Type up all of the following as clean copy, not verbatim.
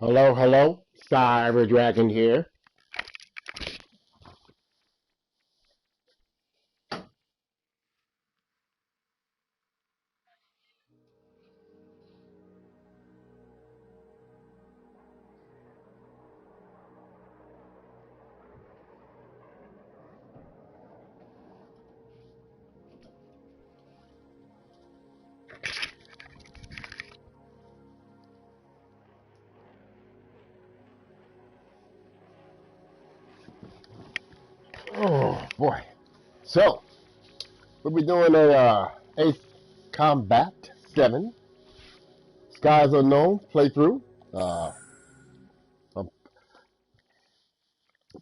Hello, hello. Cyber Dragon here. Oh boy. So we'll be doing a Ace Combat 7 Skies Unknown playthrough. I've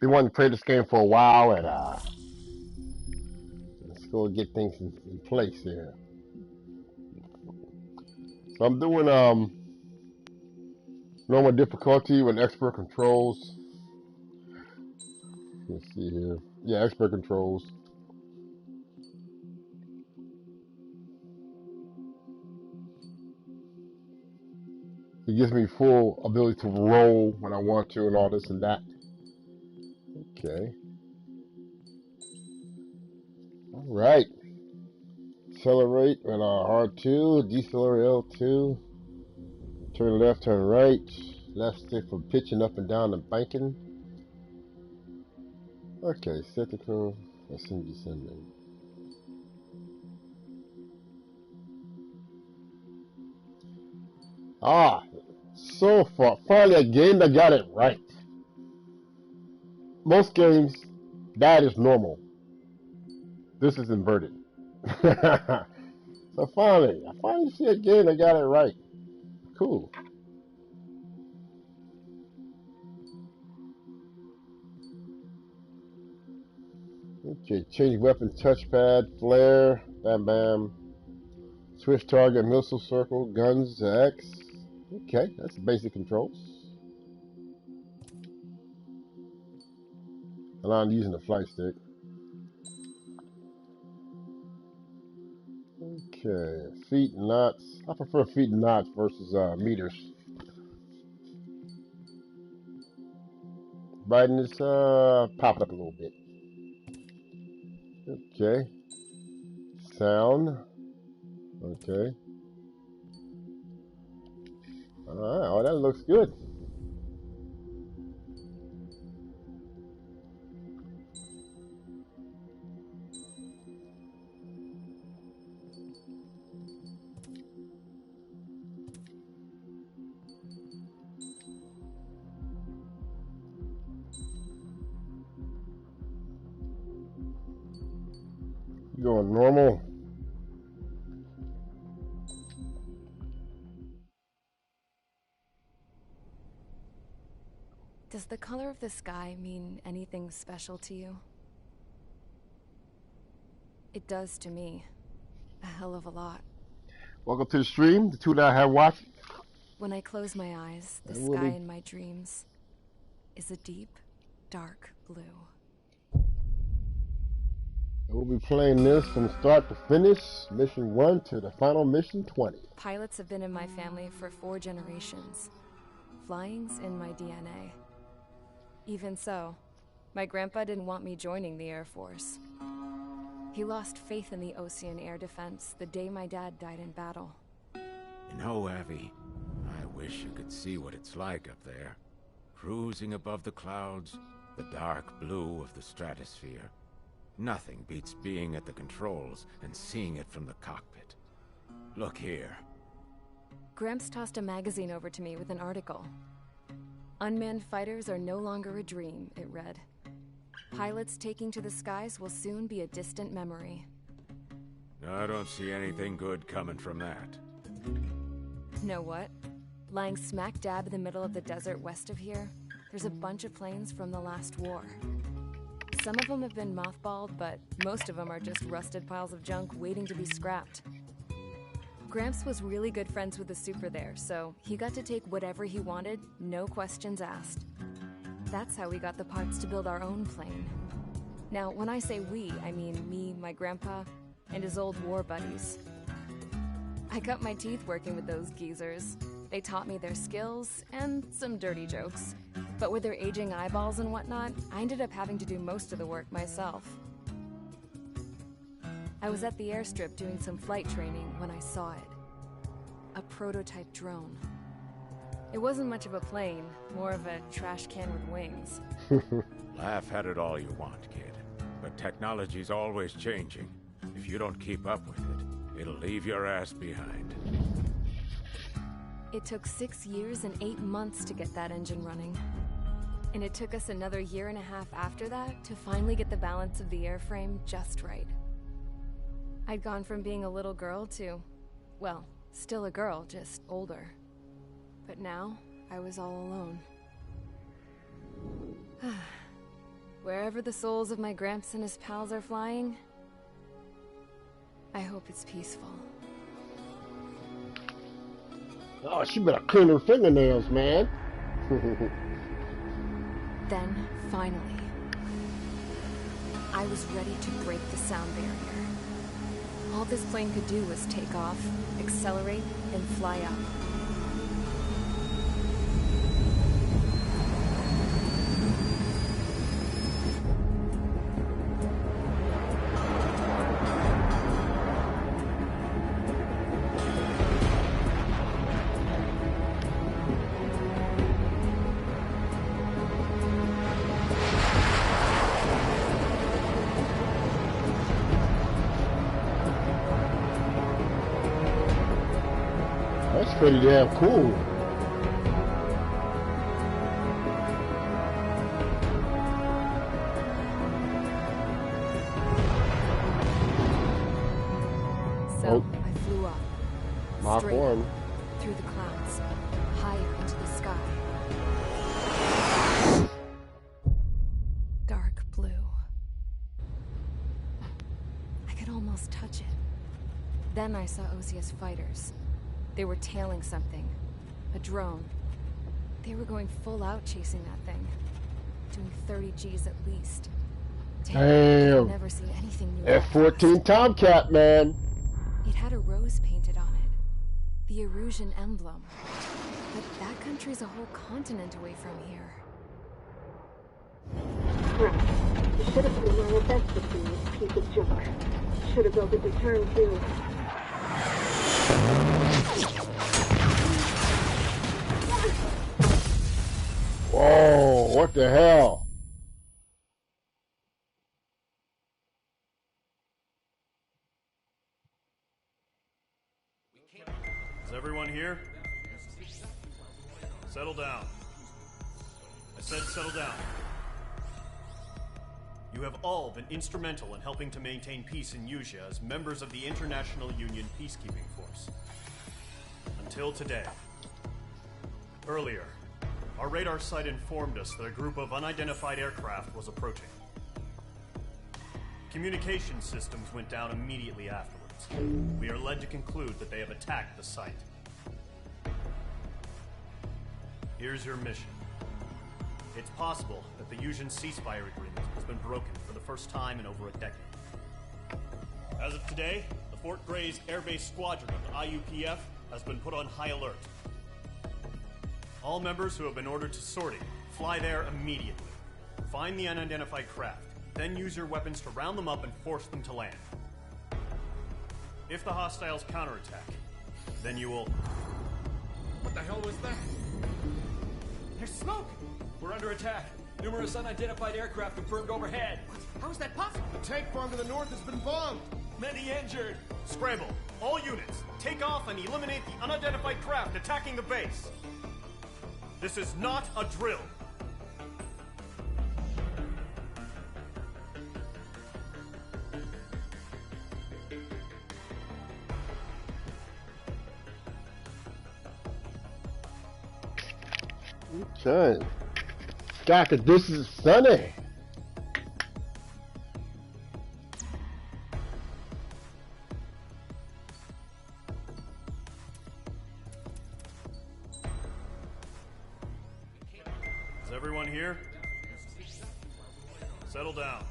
been wanting to play this game for a while, and let's go get things in place here. So I'm doing normal difficulty with expert controls. Let's see here. Yeah, expert controls. It gives me full ability to roll when I want to and all this and that. Okay. All right. Accelerate with R2, decelerate L2, turn left, turn right, left stick for pitching up and down and banking. Okay, set the curve, ascend descending. Ah, so far, finally a game that got it right. Most games, that is normal. This is inverted. So I finally see a game that got it right. Cool. Okay, change weapon touchpad, flare, bam bam. Switch target, missile circle, guns, X. Okay, that's basic controls. And I'm using the flight stick. Okay, feet and knots. I prefer feet and knots versus meters. Brightness, pop it up a little bit. Okay. Sound. Okay. Alright, oh, that looks good. Going normal. Does the color of the sky mean anything special to you? It does to me. A hell of a lot. Welcome to the stream, the two that I have watched. When I close my eyes, the And we'll sky be, in my dreams is a deep, dark blue. we'll be playing this from start to finish, mission 1 to the final mission 20. Pilots have been in my family for 4 generations. Flying's in my DNA. Even so, my grandpa didn't want me joining the Air Force. He lost faith in the Ocean Air Defense the day my dad died in battle. You know, Abby, I wish you could see what it's like up there. Cruising above the clouds, the dark blue of the stratosphere. Nothing beats being at the controls and seeing it from the cockpit. Look here. Gramps tossed a magazine over to me with an article. Unmanned fighters are no longer a dream, it read. Pilots taking to the skies will soon be a distant memory. I don't see anything good coming from that. Know what? Lying smack dab in the middle of the desert west of here, there's a bunch of planes from the last war. Some of them have been mothballed, but most of them are just rusted piles of junk waiting to be scrapped. Gramps was really good friends with the super there, so he got to take whatever he wanted, no questions asked. That's how we got the parts to build our own plane. Now, when I say we, I mean me, my grandpa, and his old war buddies. I cut my teeth working with those geezers. They taught me their skills and some dirty jokes. But with their aging eyeballs and whatnot, I ended up having to do most of the work myself. I was at the airstrip doing some flight training when I saw it. A prototype drone. It wasn't much of a plane, more of a trash can with wings. Laugh at it all you want, kid. But technology's always changing. If you don't keep up with it, it'll leave your ass behind. It took 6 years and 8 months to get that engine running. And it took us another 1.5 years after that to finally get the balance of the airframe just right. I'd gone from being a little girl to, well, still a girl, just older. But now, I was all alone. Wherever the souls of my Gramps and his pals are flying, I hope it's peaceful. Oh, she better clean her fingernails, man. Then, finally, I was ready to break the sound barrier. All this plane could do was take off, accelerate, and fly up. That's pretty damn cool. So, I flew up. Mach Straight 1. up, through the clouds, higher into the sky. Dark blue. I could almost touch it. Then I saw Osia's fighters. They were tailing something. A drone. They were going full out chasing that thing. Doing 30 Gs at least. Damn. I've never seen anything new. F-14 Tomcat, man. It had a rose painted on it. The Erusian emblem. But that country's a whole continent away from here. Right. You should have been doing your best with this piece of junk. Should have built a deterrent too. Whoa, what the hell? Is everyone here? Settle down. I said settle down. You have all been instrumental in helping to maintain peace in Usea as members of the International Union Peacekeeping Force. Until today. Earlier, our radar site informed us that a group of unidentified aircraft was approaching. Communication systems went down immediately afterwards. We are led to conclude that they have attacked the site. Here's your mission. It's possible that the Usian ceasefire agreement has been broken for the first time in over a decade. As of today, the Fort Grays Air Base Squadron of the IUPF has been put on high alert. All members who have been ordered to sortie, fly there immediately. Find the unidentified craft, then use your weapons to round them up and force them to land. If the hostiles counterattack, then you will... What the hell was that? There's smoke! We're under attack. Numerous unidentified aircraft confirmed overhead. What? How is that possible? The tank farm to the north has been bombed. Many injured. Scramble! All units, take off and eliminate the unidentified craft attacking the base. This is not a drill. Okay. God, this is sunny. Is everyone here? Settle down.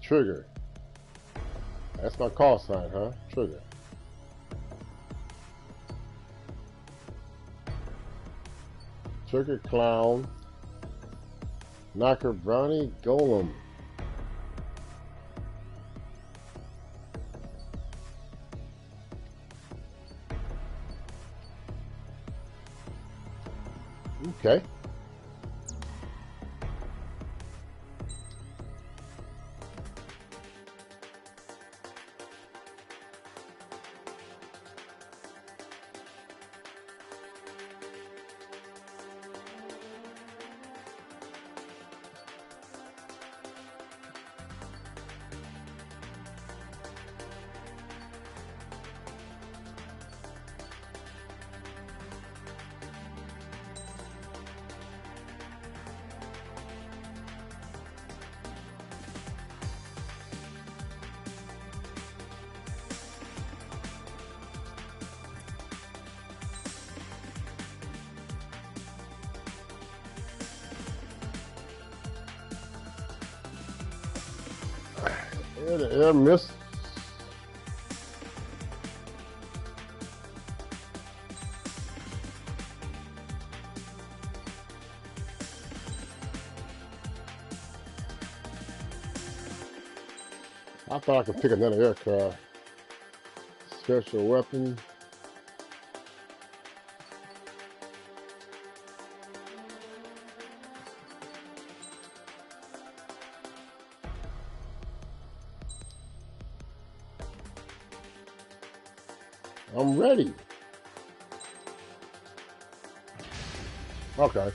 Trigger. That's my call sign, huh? Trigger. Trigger Clown. Knocker Brownie Golem. Okay. The air missed. I thought I could pick another aircraft. Special weapon. I'm ready. Okay.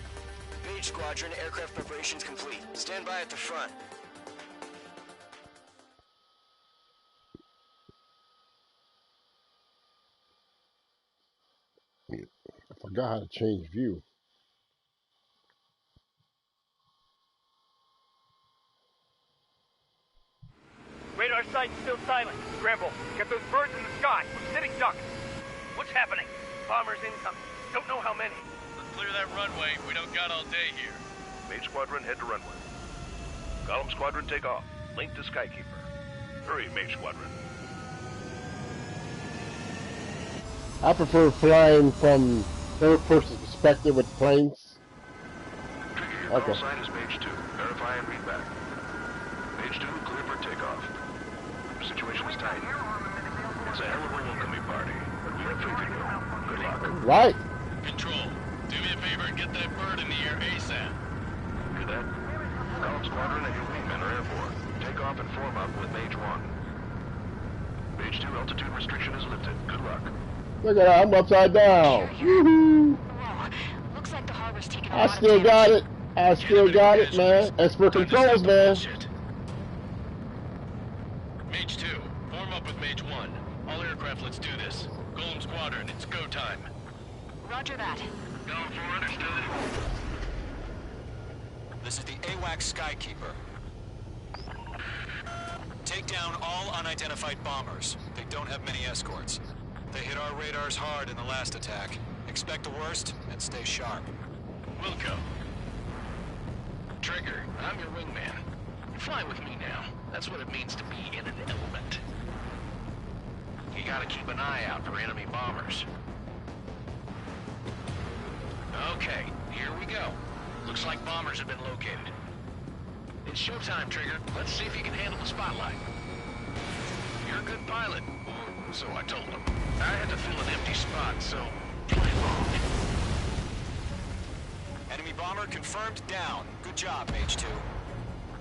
Mage Squadron, aircraft preparations complete. Stand by at the front. I forgot how to change view. Radar site's still silent. Scramble. Get those birds in the sky. We're sitting ducks. What's happening? Bombers incoming. Don't know how many. Let's clear that runway. We don't got all day here. Mage Squadron, head to runway. Column Squadron, take off. Link to Skykeeper. Hurry, Mage Squadron. I prefer flying from third-person perspective with planes. Trigger, your call sign is Mage 2. Verify and read back. Mage 2, clear for takeoff. The situation is tight. It's a hell of a welcoming party, but we have faith in you. Good luck. Right. Control, do me a favor and get that bird in the air ASAP. Hear that? Column Squadron and your wingmen are airborne. Take off and form up with Mage 1. Mage 2, altitude restriction is lifted. Good luck. Look at that, I'm upside down. Woohoo! Whoa. Looks like the harbor's taking a I lot still of got damage. it. I still got it, man. Expert controls, man. Mage 2, form up with Mage 1. All aircraft, let's do this. Golem Squadron, it's go time. Roger that. Going for understood. This is the AWACS Skykeeper. Take down all unidentified bombers. They don't have many escorts. They hit our radars hard in the last attack. Expect the worst and stay sharp. Wilco. Trigger, I'm your wingman. Fly with me now. That's what it means to be in an element. You gotta keep an eye out for enemy bombers. Okay, here we go. Looks like bombers have been located. It's showtime, Trigger. Let's see if you can handle the spotlight. You're a good pilot. So I told him. I had to fill an empty spot, so play along. Enemy bomber confirmed down. Good job, Mage 2.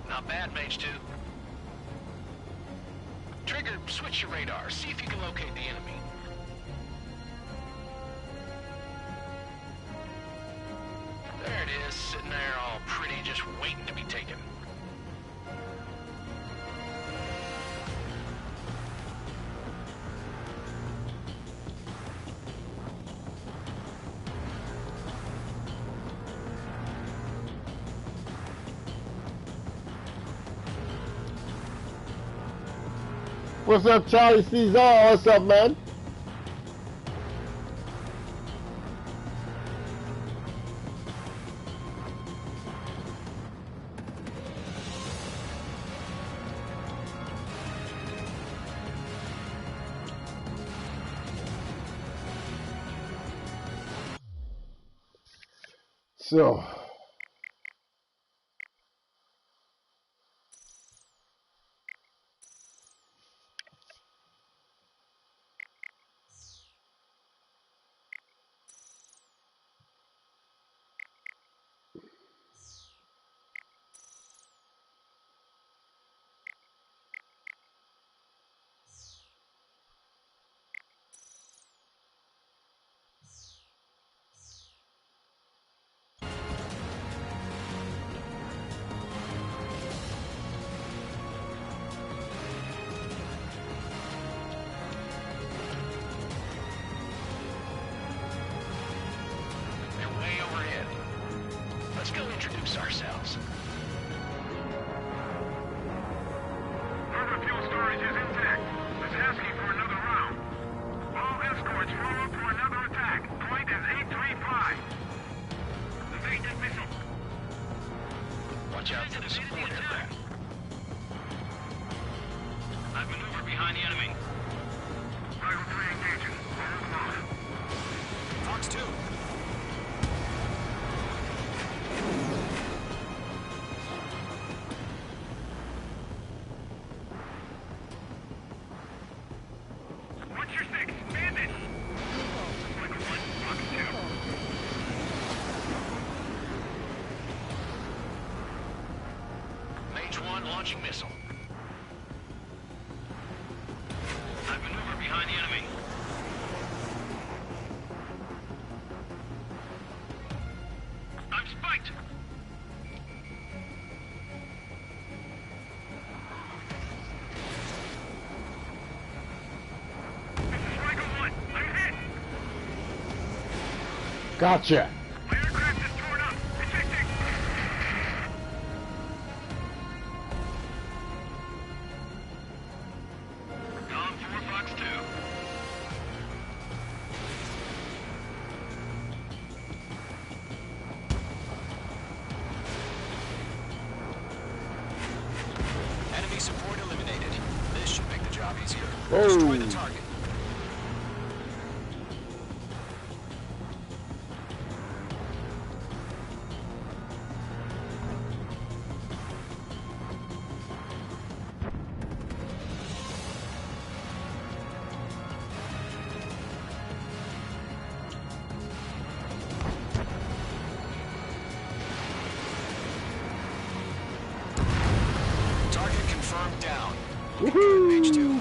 Not bad, Mage 2. Trigger, switch your radar. See if you can locate the enemy. There it is, sitting there all pretty, just waiting to be taken. What's up, Charlie Cesar? What's up, man? So. Let's go introduce ourselves. Further fuel storage is intact. It's asking for another round. All escorts roll up for another attack. Point is 835. Evade missile. Watch out for the support aircraft. I've maneuvered behind the enemy. Rival 3 engaging. Hold on. Fox 2. What's your six? Bandit! Michael 1, Fox 2. Mage 1 launching missile. I've maneuvered behind the enemy. I'm spiked! This is Michael 1. I'm hit! Gotcha. My aircraft is torn up. Ejecting! Dom 4, Fox 2. Enemy support eliminated. This should make the job easier. Whoa. Destroy the target. Target confirmed down. Looking good, Mage 2.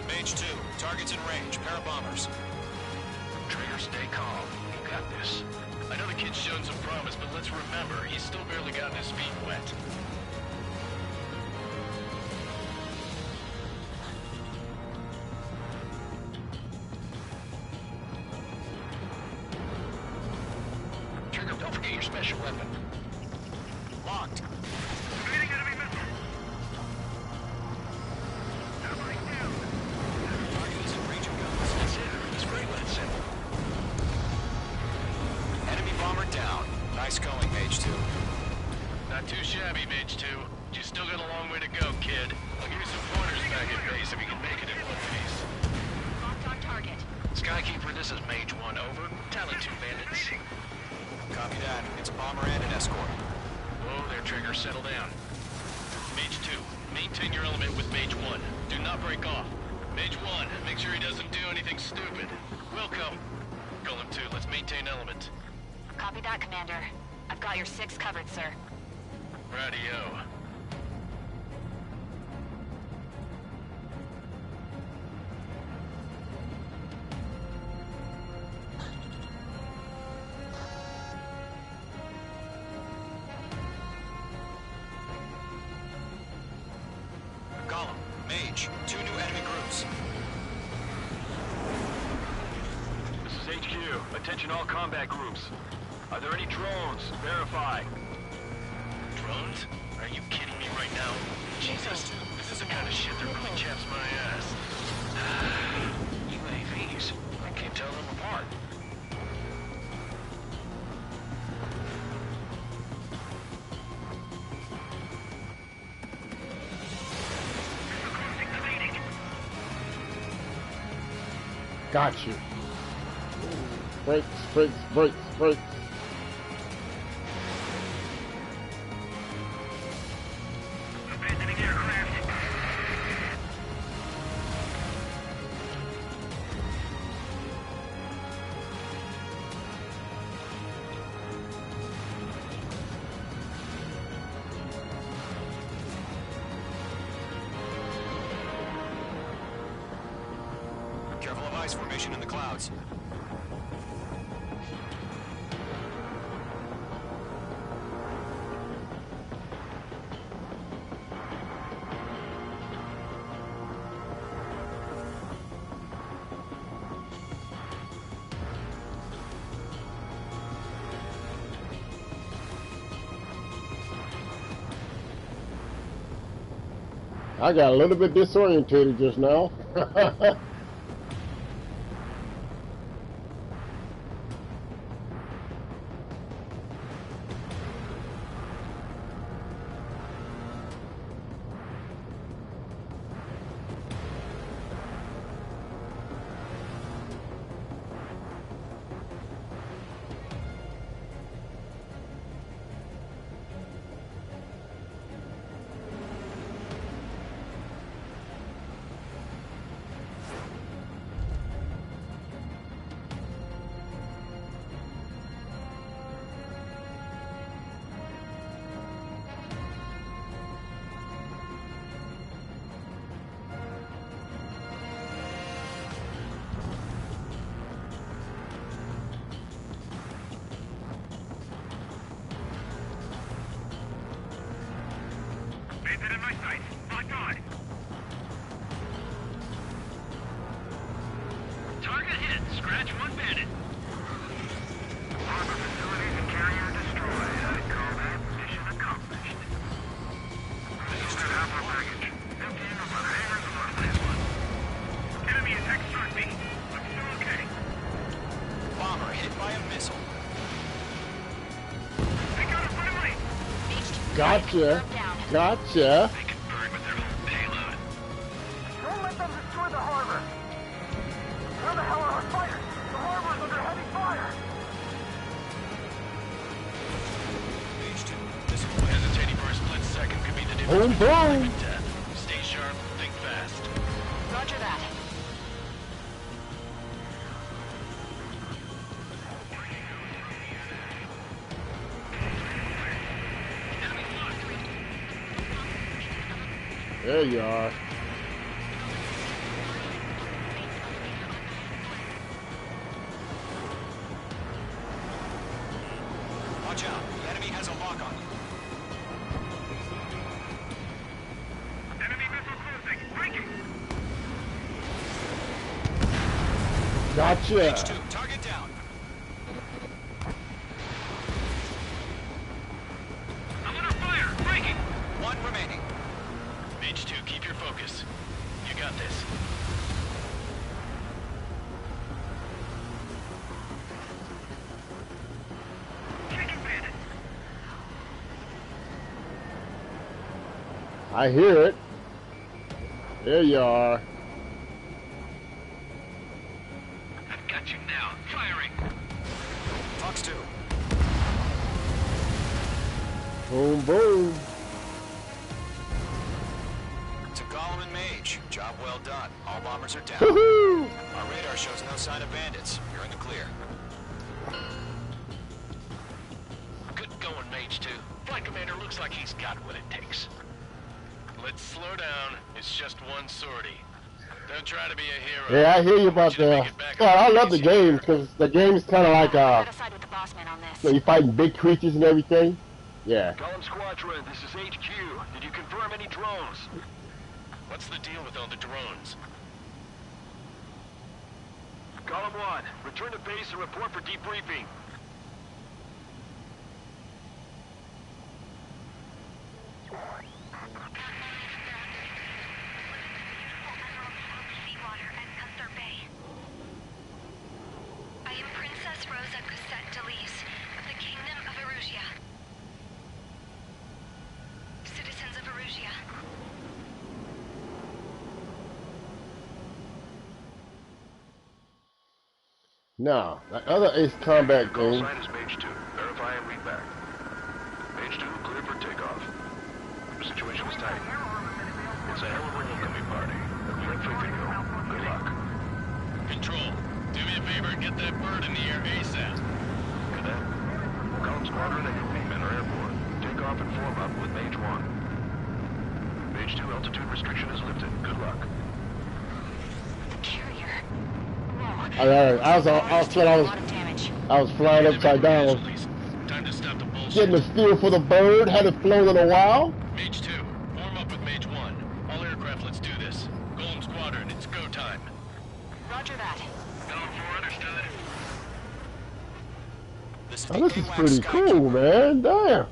Mage 2, target's in range. Pair of bombers. Trigger, stay calm. You got this. I know the kid's shown some promise, but let's remember, he's still barely gotten his feet wet. Trigger, don't forget your special weapon. Locked. Evading enemy missile. Doubling down. Target is in range of guns. That's it. It's great when it's simple. Enemy bomber down. Nice going, Mage 2. Not too shabby, Mage 2. You still got a long way to go, kid. I'll give you some pointers back at base if you can make it in one piece. Locked on target. Skykeeper, this is Mage 1, over. Tally 2 bandits. Copy that. It's a bomber and an escort. Whoa there, Trigger. Settle down. Mage 2, maintain your element with Mage 1. Do not break off. Mage 1, make sure he doesn't do anything stupid. Wilco. Golem 2, let's maintain element. Copy that, Commander. I've got your 6 covered, sir. Radio. Golem, Mage, 2 new enemy groups. This is HQ. Attention all combat groups. Are there any drones? Verify. Drones? Are you kidding me right now? Jesus, this is the kind of shit that really chaps my ass. UAVs. I can't tell them apart. Got you. Brakes, brakes, brakes, brakes. Abandoning aircraft. Careful of ice formation in the clouds. I got a little bit disorientated just now. Bandit in my sights. Locked on. Target hit. Scratch one bandit. Harbor facilities and carrier destroyed. I'd call that mission accomplished. This is the Alpha package. Emptying of our hangars and our last one. Enemy attack struck me. I'm still okay. Bomber hit by a missile. They got a friendly. Gotcha. Gotcha. They can burn with their own payload. Don't let them destroy the harbor. Where the hell are our fighters? The harbor's under heavy fire. H2. Hesitating for a split second could be the Boom, difference between life boom. and death. Stay sharp, think fast. Roger that. There you are. Watch out. The enemy has a lock on them. Enemy missile closing. Breaking. Gotcha. H2. Target down. I'm under fire. Breaking. One remaining. Mage 2, keep your focus. You got this. Taking bandit. I hear it. There you are. I've got you now. Firing. Fox 2. Boom, boom. To Gollum and Mage. Job well done. All bombers are down. Woohoo! Our radar shows no sign of bandits. You're in the clear. Good going, Mage 2. Flight commander looks like he's got what it takes. Let's slow down. It's just one sortie. Don't try to be a hero. Yeah, I hear you about the. Well, I love the game because the game's kind of like I'll decide with the boss man on this. you know, you fighting big creatures and everything. Yeah. Column Squadron, this is HQ. Did you confirm any drones? What's the deal with all the drones? Column 1, return to base and report for debriefing. I am Princess Rosa Cosette Delise of the Kingdom of Erusia. Citizens of Erusia. Now, that other Ace Combat Call game. sign is Mage 2. Verify and read back. Mage 2, clear for takeoff. The situation is tight. It's a hell of a welcoming party. We have faith in you. Good luck. Control, do me a favor and get that bird in the air ASAP. Cadet, Column Squadron and your wingmen are airborne. Take off and form up with Mage 1. Mage 2 altitude restriction is lifted. Good luck. I was flying upside down. Time to stop the bullshit. Getting a feel for the bird. Hadn't flown in a while. Mage 2, form up with Mage 1. All aircraft, let's do this. Golem Squadron, it's go time. Roger that. Understood. Oh, this is pretty cool, man. Damn.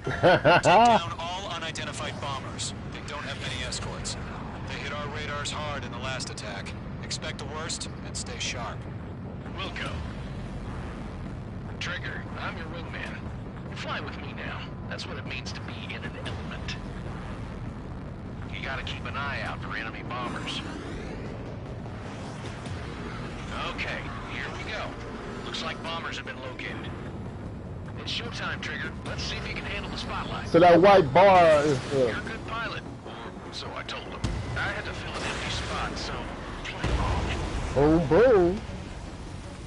Take down all unidentified bombers. They don't have many escorts. They hit our radars hard in the last attack. Expect the worst and stay sharp. Wilco. Trigger, I'm your wingman. Fly with me now. That's what it means to be in an element. You gotta keep an eye out for enemy bombers. Okay, here we go. Looks like bombers have been located. It's showtime, Trigger. Let's see if you can handle the spotlight. So that white bar is... You're a good pilot. Or so I told him. I had to fill an empty spot, so play along. Boom, boom.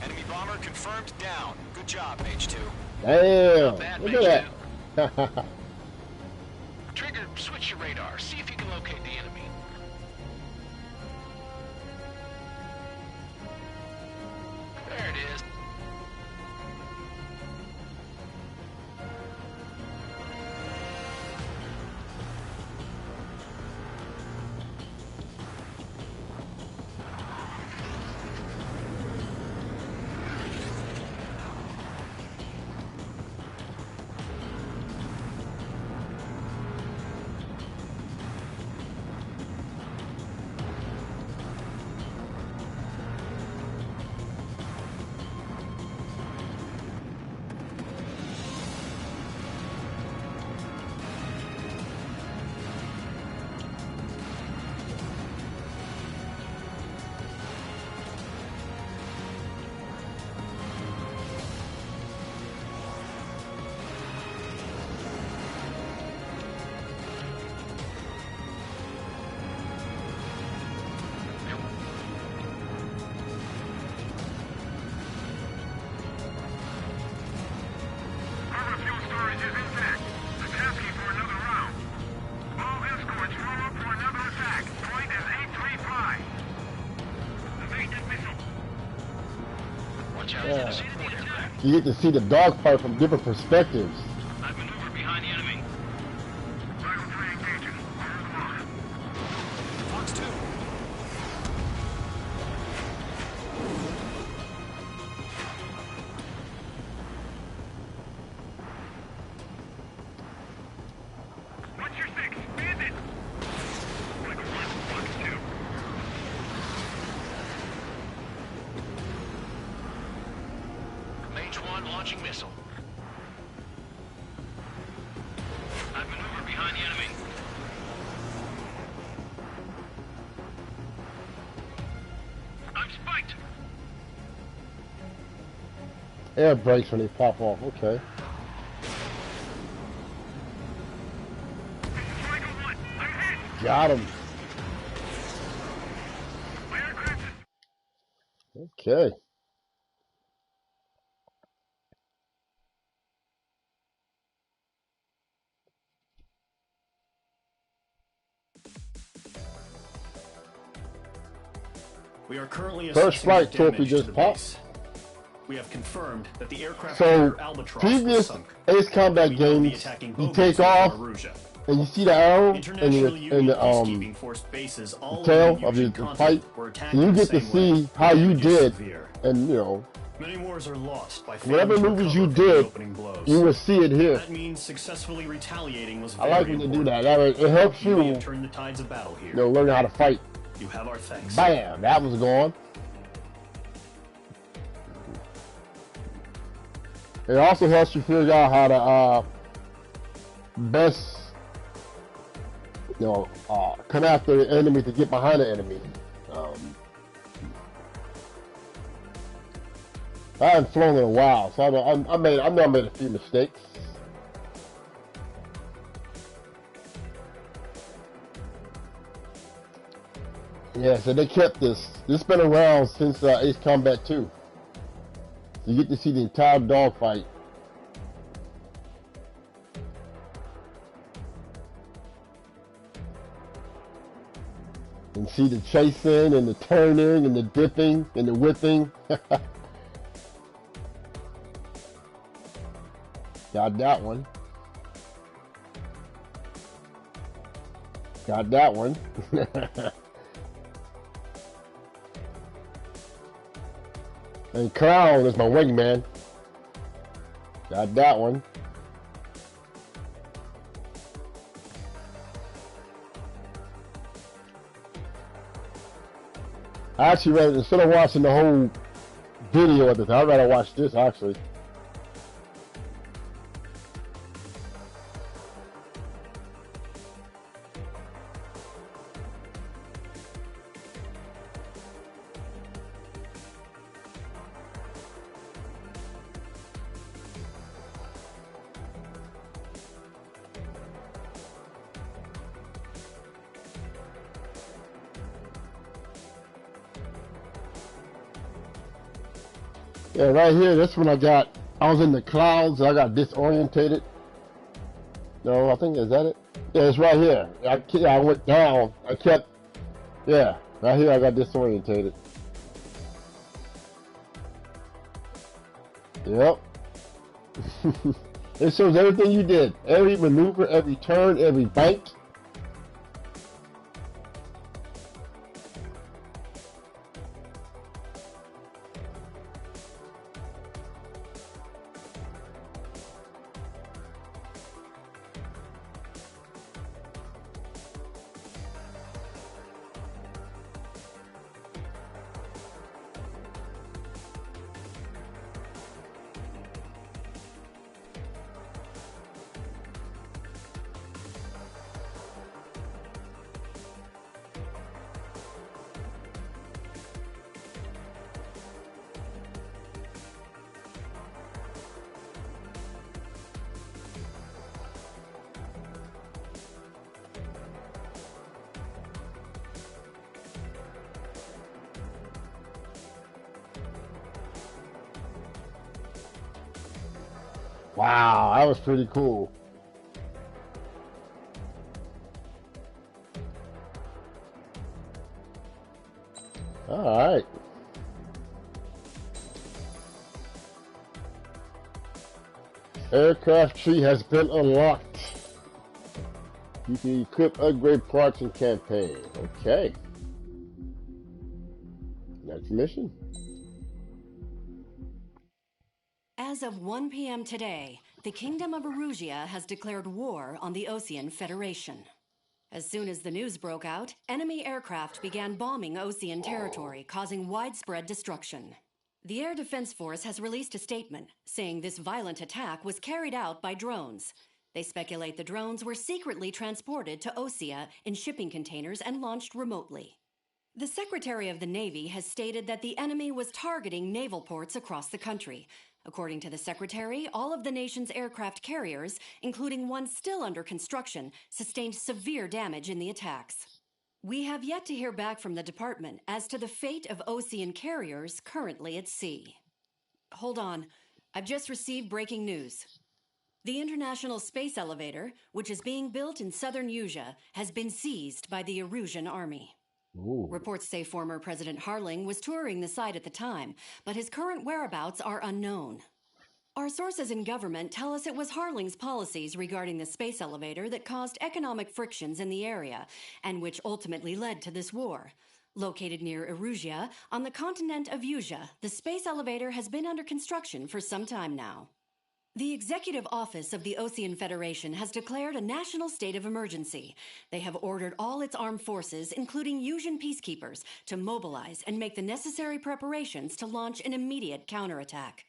Enemy bomber confirmed down. Good job, Mage 2. Damn. Look at that. Trigger, switch your radar. See if you can locate the enemy. There it is. Yeah. You get to see the dogfight from different perspectives. I've maneuvered behind the enemy. Fox 2. What's your six? Bandit! Fox 2. Mage 1 launching missile. I've maneuvered behind the enemy. I'm spiked. Air brakes when they pop off. Okay. Got him. Okay. We are currently First assessing flight the trophy damage to just the popped. base. We have confirmed that the aircraft So, carrier Albatross was previous sunk. Ace Combat We know the games, attacking you bogies take were off, Arusha. and you see the arrow International in Union the peacekeeping force bases all tail over of the the continent fight, were attacked and you in the get to same see way. how you Damage is did, severe. and you know, Many wars are lost by whatever failing to movies you recover from the did, opening blows. you will see it here. That means successfully retaliating was I very like when they do important. that. It helps You may you, have turned the tides of battle here. you know, learn how to fight. You have our thanks. Bam, that was gone. It also helps you figure out how to best, you know, come after the enemy to get behind the enemy. I haven't flown in a while, so I know I made a few mistakes. Yeah, so they kept this. This has been around since Ace Combat 2. You get to see the entire dogfight. And see the chasing and the turning and the dipping and the whipping. Got that one. Got that one. And Crown is my wingman. Got that one. I actually rather, instead of watching the whole video of this, I'd rather watch this actually. Yeah, right here, this one I was in the clouds, I got disorientated. No, I think, is that it? Yeah, it's right here. I went down, yeah, right here I got disorientated. Yep. It shows everything you did. Every maneuver, every turn, every bank. Wow, that was pretty cool. Alright. Aircraft tree has been unlocked. You can equip upgrade parts in campaign. Okay. Next mission. As of 1 p.m. today, the Kingdom of Erusia has declared war on the Osean Federation. As soon as the news broke out, enemy aircraft began bombing Osean territory, causing widespread destruction. The Air Defense Force has released a statement saying this violent attack was carried out by drones. They speculate the drones were secretly transported to Osea in shipping containers and launched remotely. The Secretary of the Navy has stated that the enemy was targeting naval ports across the country. According to the Secretary, all of the nation's aircraft carriers, including one still under construction, sustained severe damage in the attacks. We have yet to hear back from the department as to the fate of Osean carriers currently at sea. Hold on. I've just received breaking news. The International Space Elevator, which is being built in southern Usea, has been seized by the Erusian army. Ooh. Reports say former President Harling was touring the site at the time, but his current whereabouts are unknown. Our sources in government tell us it was Harling's policies regarding the space elevator that caused economic frictions in the area, and which ultimately led to this war. Located near Erusia, on the continent of Usea, the space elevator has been under construction for some time now. The Executive Office of the Osean Federation has declared a national state of emergency. They have ordered all its armed forces, including Usian peacekeepers, to mobilize and make the necessary preparations to launch an immediate counterattack.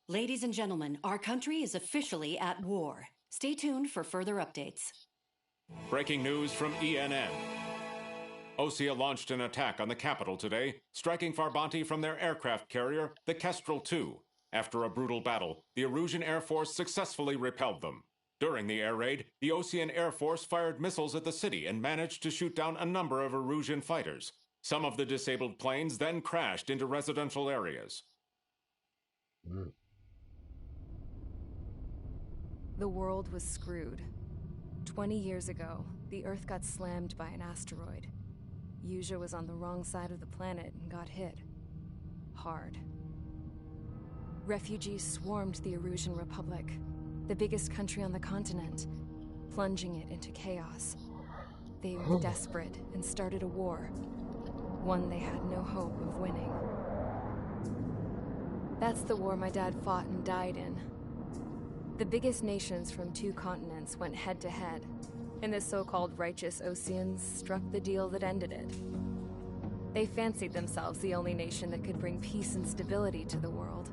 Ladies and gentlemen, our country is officially at war. Stay tuned for further updates. Breaking news from ENN. Osea launched an attack on the capital today, striking Farbanti from their aircraft carrier, the Kestrel II. After a brutal battle, the Erusian Air Force successfully repelled them. During the air raid, the Osean Air Force fired missiles at the city and managed to shoot down a number of Erusian fighters. Some of the disabled planes then crashed into residential areas. The world was screwed. 20 years ago, the Earth got slammed by an asteroid. Usha was on the wrong side of the planet and got hit. Hard. Refugees swarmed the Erusian Republic, the biggest country on the continent, plunging it into chaos. They were desperate and started a war, one they had no hope of winning. That's the war my dad fought and died in. The biggest nations from 2 continents went head-to-head, and the so-called righteous Oseans struck the deal that ended it. They fancied themselves the only nation that could bring peace and stability to the world.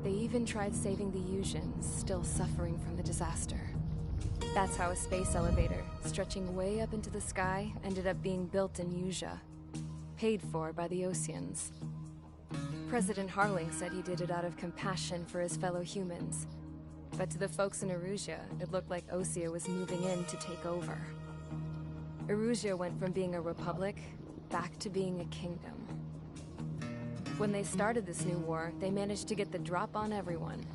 They even tried saving the Usians, still suffering from the disaster. That's how a space elevator, stretching way up into the sky, ended up being built in Usha, paid for by the Oseans. President Harling said he did it out of compassion for his fellow humans. But to the folks in Erusia, it looked like Osea was moving in to take over. Erusia went from being a republic back to being a kingdom. When they started this new war, they managed to get the drop on everyone.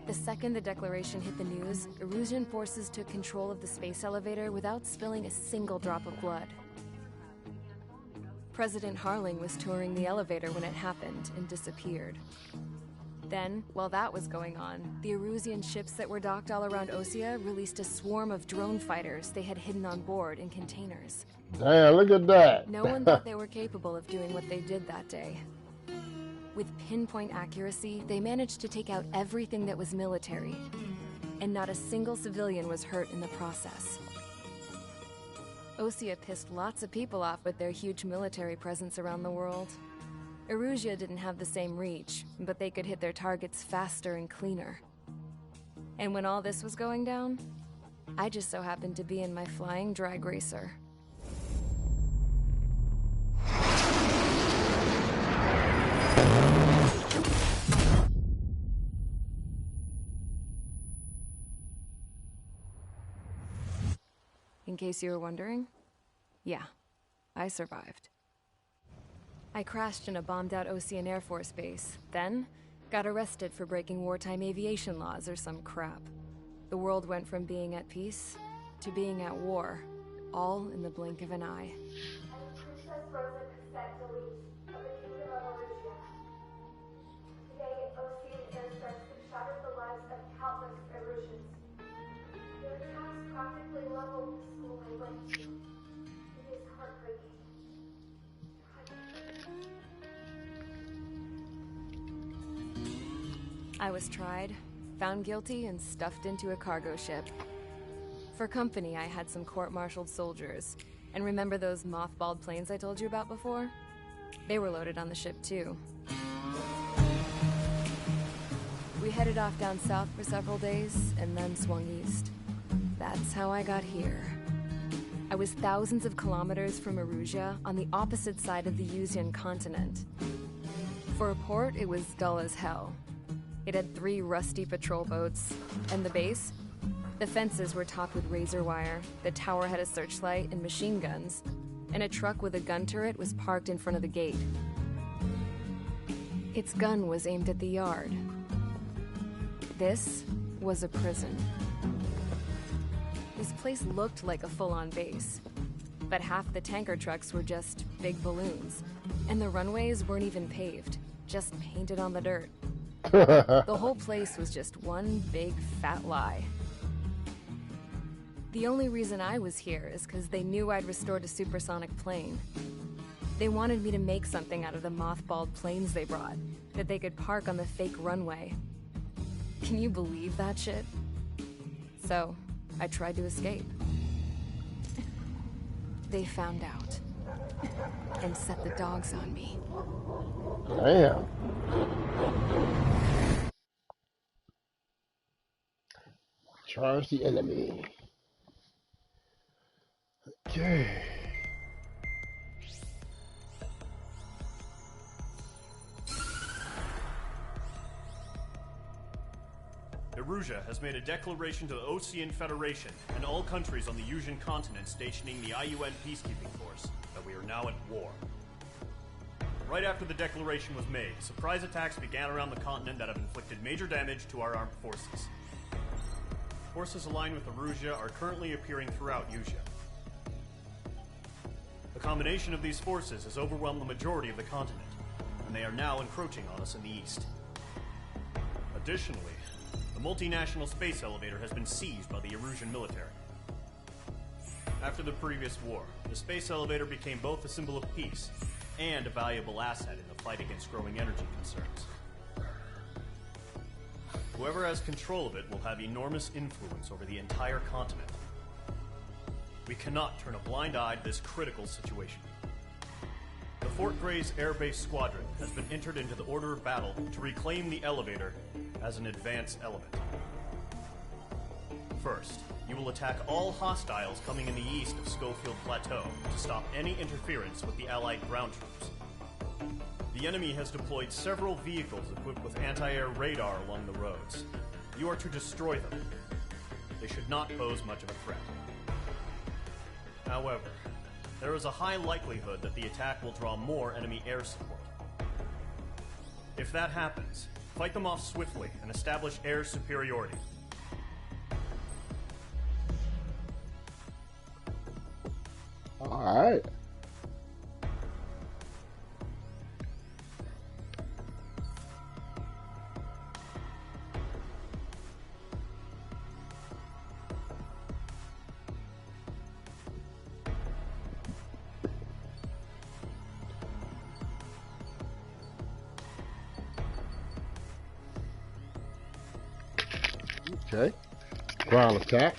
The second the declaration hit the news, Erusian forces took control of the space elevator without spilling a single drop of blood. President Harling was touring the elevator when it happened and disappeared. Then, while that was going on, the Erusian ships that were docked all around Osea released a swarm of drone fighters they had hidden on board in containers. Damn, look at that. No one thought they were capable of doing what they did that day. With pinpoint accuracy, they managed to take out everything that was military, and not a single civilian was hurt in the process. Osea pissed lots of people off with their huge military presence around the world. Erusia didn't have the same reach, but they could hit their targets faster and cleaner. And when all this was going down, I just so happened to be in my flying drag racer. In case you were wondering, yeah, I survived. I crashed in a bombed-out Osean Air Force base, then got arrested for breaking wartime aviation laws or some crap. The world went from being at peace to being at war, all in the blink of an eye. Princess Rosa Cassette Delise of the Kingdom of Erusia. Today, Osean airstrikes have shattered the lives of countless Erusians. Their attacks practically leveled the school I went to. It is heartbreaking. I was tried, found guilty, and stuffed into a cargo ship. For company, I had some court-martialed soldiers. And remember those mothballed planes I told you about before? They were loaded on the ship, too. We headed off down south for several days, and then swung east. That's how I got here. I was thousands of kilometers from Erusia, on the opposite side of the Usian continent. For a port, it was dull as hell. It had 3 rusty patrol boats, and the base? The fences were topped with razor wire, the tower had a searchlight and machine guns, and a truck with a gun turret was parked in front of the gate. Its gun was aimed at the yard. This was a prison. This place looked like a full-on base, but half the tanker trucks were just big balloons, and the runways weren't even paved, just painted on the dirt. The whole place was just one big fat lie. The only reason I was here is because they knew I'd restored a supersonic plane. They wanted me to make something out of the mothballed planes they brought, that they could park on the fake runway. Can you believe that shit? So, I tried to escape. They found out, and set the dogs on me. Damn. Charge the enemy. Okay. Erusia has made a declaration to the Ocean Federation and all countries on the Yusian continent stationing the IUN peacekeeping force that we are now at war. Right after the declaration was made, surprise attacks began around the continent that have inflicted major damage to our armed forces. Forces aligned with Erusia are currently appearing throughout Yusia. The combination of these forces has overwhelmed the majority of the continent, and they are now encroaching on us in the east. Additionally, the multinational space elevator has been seized by the Erusian military. After the previous war, the space elevator became both a symbol of peace and a valuable asset in the fight against growing energy concerns. Whoever has control of it will have enormous influence over the entire continent. We cannot turn a blind eye to this critical situation. The Fort Gray's Air Base Squadron has been entered into the order of battle to reclaim the elevator as an advance element. First, you will attack all hostiles coming in the east of Schofield Plateau to stop any interference with the Allied ground troops. The enemy has deployed several vehicles equipped with anti-air radar along the roads. You are to destroy them. They should not pose much of a threat. However, there is a high likelihood that the attack will draw more enemy air support. If that happens, fight them off swiftly and establish air superiority. All right. Okay. Ground attack.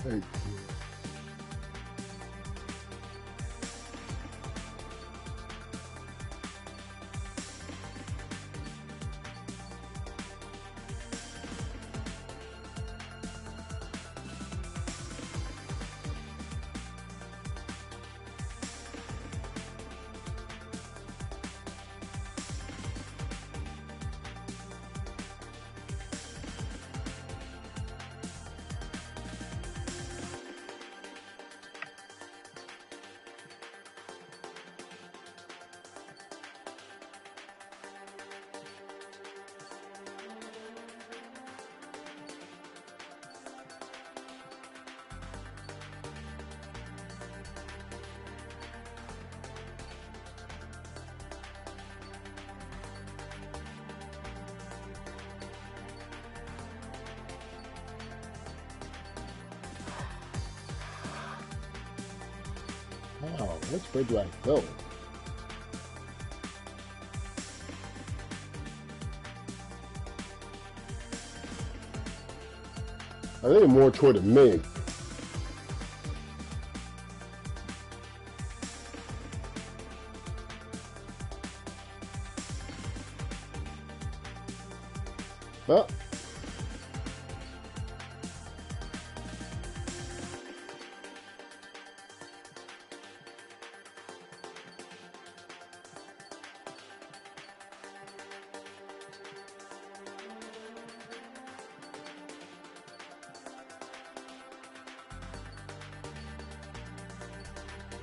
Hey. Oh, which way do I go? I think more toward the MiG. Oh.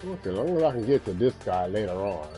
Okay, as long as I can get to this guy later on.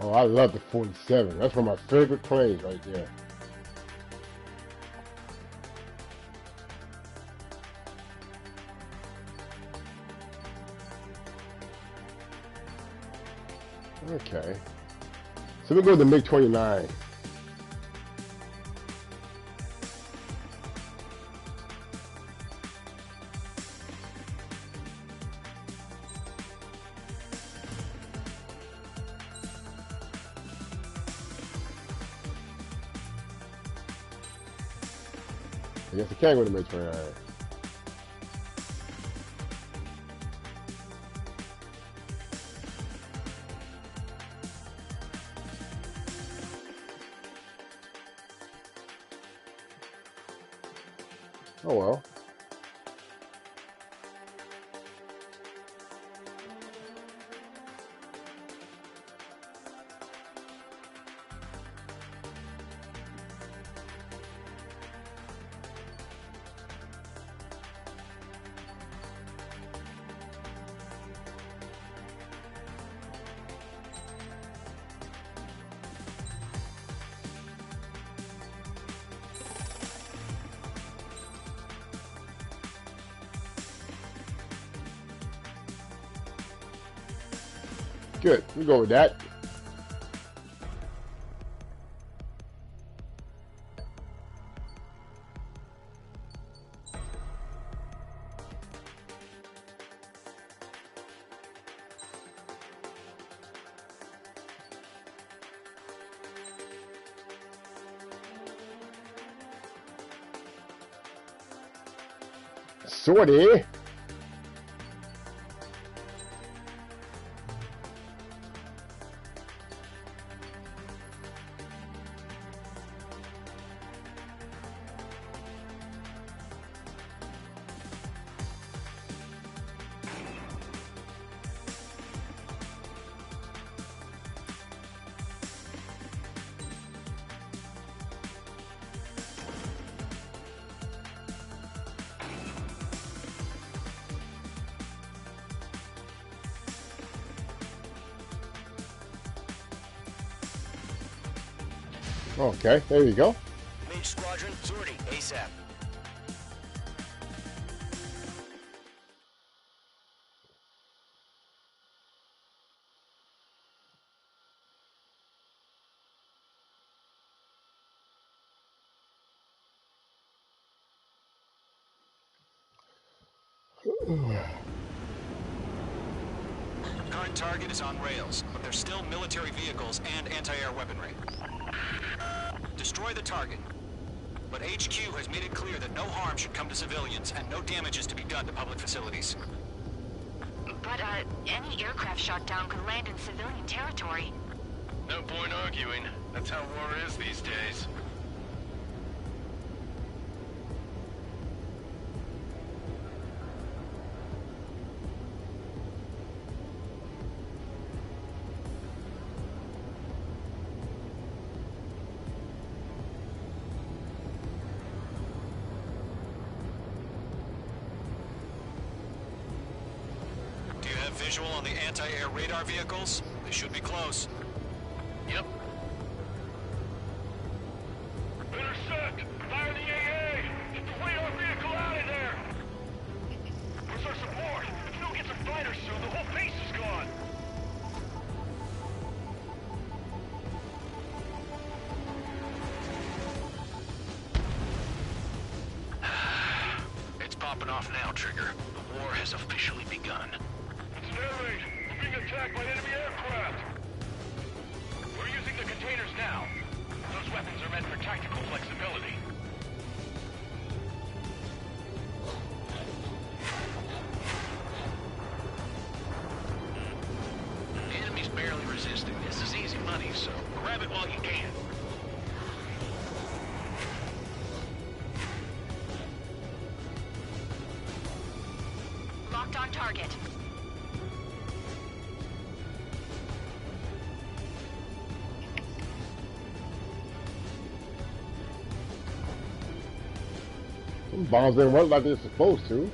Oh, I love the 47. That's one of my favorite planes right there. Okay. So we go to the MiG-29. I guess I can't go to MiG-29. Oh well. Good. We go with that. Sortie. Okay, there you go. Mage Squadron, sortie, ASAP. Current target is on rails, but there's still military vehicles and anti-air weaponry. Destroy the target. But HQ has made it clear that no harm should come to civilians and no damage is to be done to public facilities. But, any aircraft shot down could land in civilian territory. No point arguing. That's how war is these days. visual on the anti-air radar vehicles? They should be close. Yep. Intercept! Fire the AA! Get the radar vehicle out of there! Where's our support? If we don't get some fighters soon, the whole base is gone! It's popping off now, Trigger. The war has officially begun. It's an air raid! We're being attacked by enemy aircraft! We're using the containers now. Those weapons are meant for tactical flexibility. The enemy's barely resisting. This is easy money, so grab it while you can. Locked on target. Them bombs didn't work like they're supposed to.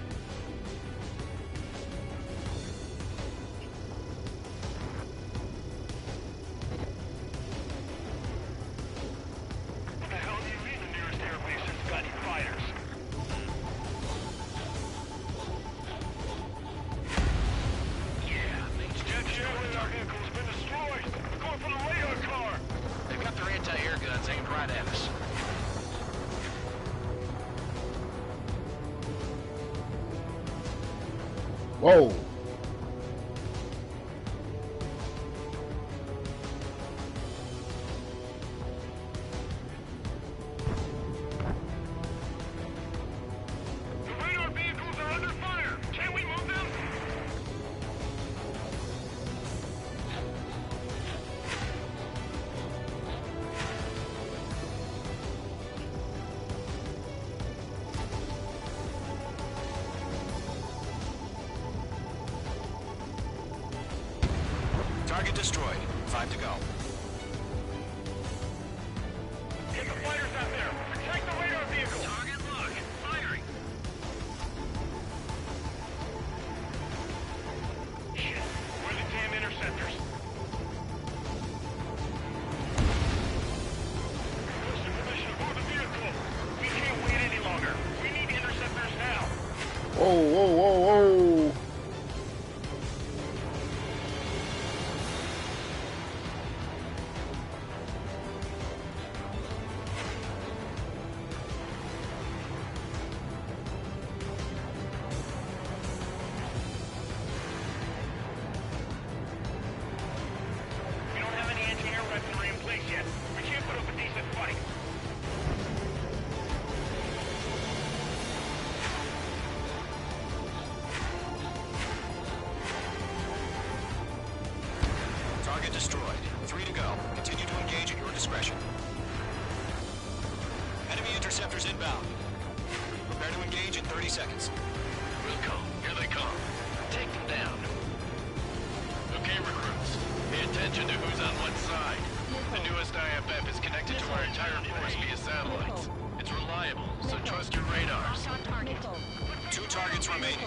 What the hell do you mean the nearest air base has got any fighters? Jet radar vehicle has been destroyed! They're going for the radar car! They've got their anti-air guns aimed right at us. Whoa! The radar vehicles are under fire! Can we move them? Target destroyed. 5 to go. Get the fighters out there! Protect the radar vehicle! Target locked. Firing. Shit! Where are the damn interceptors? Listen, permission to move the vehicle! We can't wait any longer! We need interceptors now! Whoa, whoa, whoa, whoa! We don't have any anti-air weaponry in place yet. We can't put up a decent fight. Target destroyed. 3 to go. Continue to engage at your discretion. Enemy interceptors inbound. Prepare to engage in 30 seconds. We'll go. Here they come. Take them down. Okay, recruits. Pay attention to who's on what side. The newest IFF is connected to our entire force via satellites. It's reliable, so trust your radars. Locked on target. 2 targets remaining.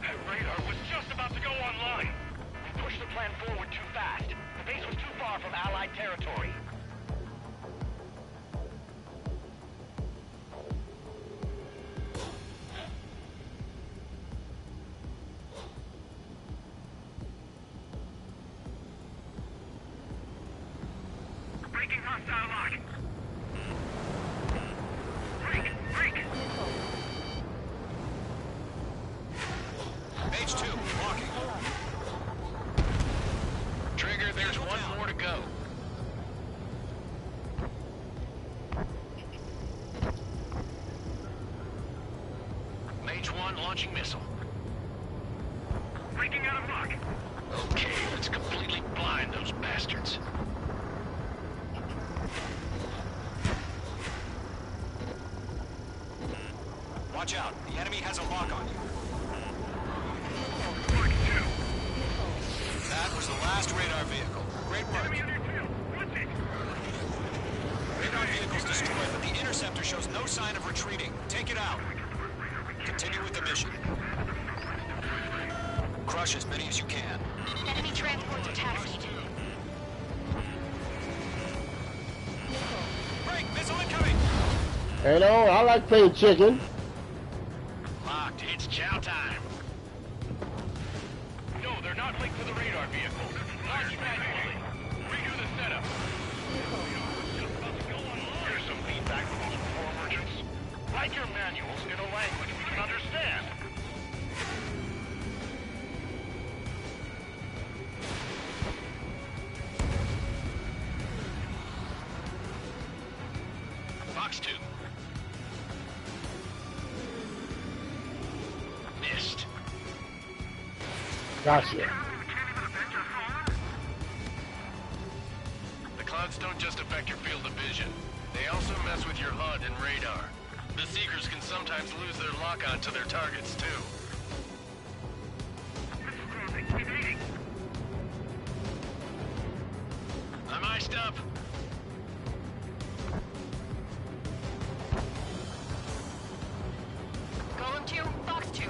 That radar was just about to go online. We pushed the plan forward too fast. The base was too far from Allied territory. Breaking hostile lock. Break! Mage 2, walking. Trigger, there's one more to go. Mage 1 launching missile. Breaking out of lock. Okay, let's completely blind those bastards. Watch out. The enemy has a lock on you. That was the last radar vehicle. Great work. Radar vehicle's destroyed, but the interceptor shows no sign of retreating. Take it out. Continue with the mission. Crush as many as you can. Enemy transports are taxied. Break! Missile incoming! Hello, I like playing chicken. Locked. It's chow time. No, they're not linked to the radar vehicle. Launch manually. Redo the setup. Here's some feedback from those core merchants. Write your manuals in a language we can understand. Fox 2. Missed. Gotcha. The clouds don't just affect your field of vision. They also mess with your HUD and radar. The Seekers can sometimes lose their lock-on to their targets, too. I'm iced up. Golem 2, Fox 2.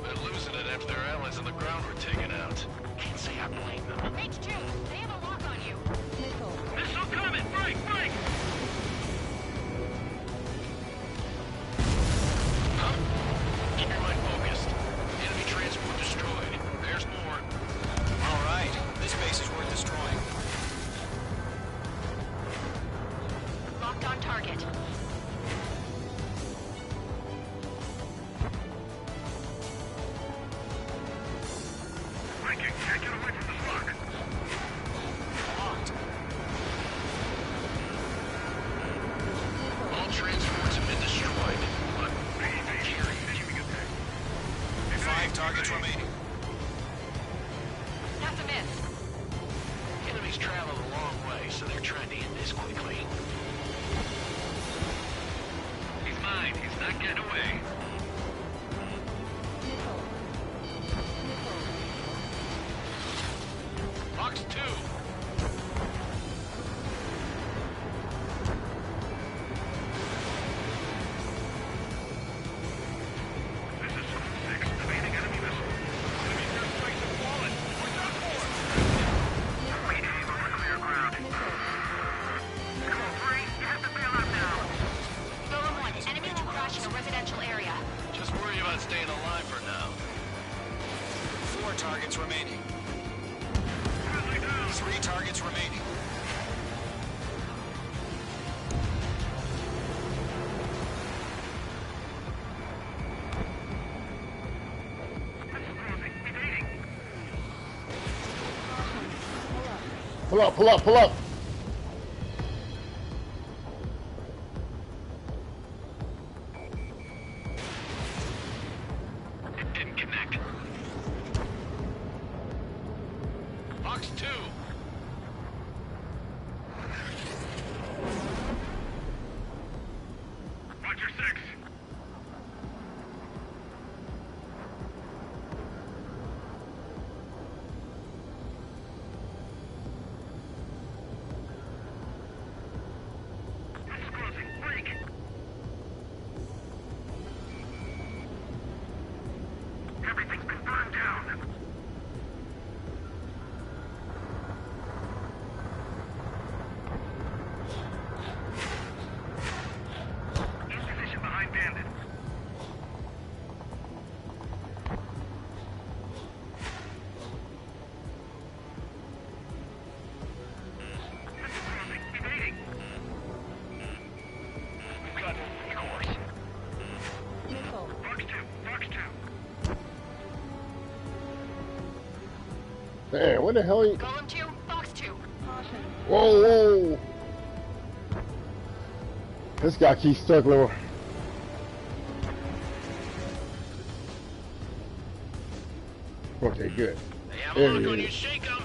They're losing it after their allies on the ground were taken out. Can't say I blame them. H2, they have a lock on you. Missile coming! Break! Break! Keep your mind focused. Enemy transport destroyed. There's more. All right. This base is worth destroying. Locked on target. Viking, can't get away from this lock. Locked. All transports have been destroyed. But Five targets remaining. That's a miss. enemies travel a long way, so they're trying to end this quickly. He's mine. He's not getting away. Fox 2. This is 6, evading enemy missile. Enemy airstrikes have fallen. We're done for. We aim over clear ground. Come on, Free. You have to bail out now. Golem 1, enemy will crash in a residential area. Just worry about staying alive for now. 4 targets remaining. Friendly down. 3 targets remaining. Evading. Pull up, pull up, pull up. It didn't connect. Fox 2. Roger 6. It's closing. Break. Everything's been burned down. In position behind Bandit. Evading. We've got recourse. Fox 2. Fox 2. Damn, what the hell are you? Golem 2, Fox 2. Whoa, whoa. This guy keeps circling. Okay, good. They have a There lock he on you. is. Shake 'em.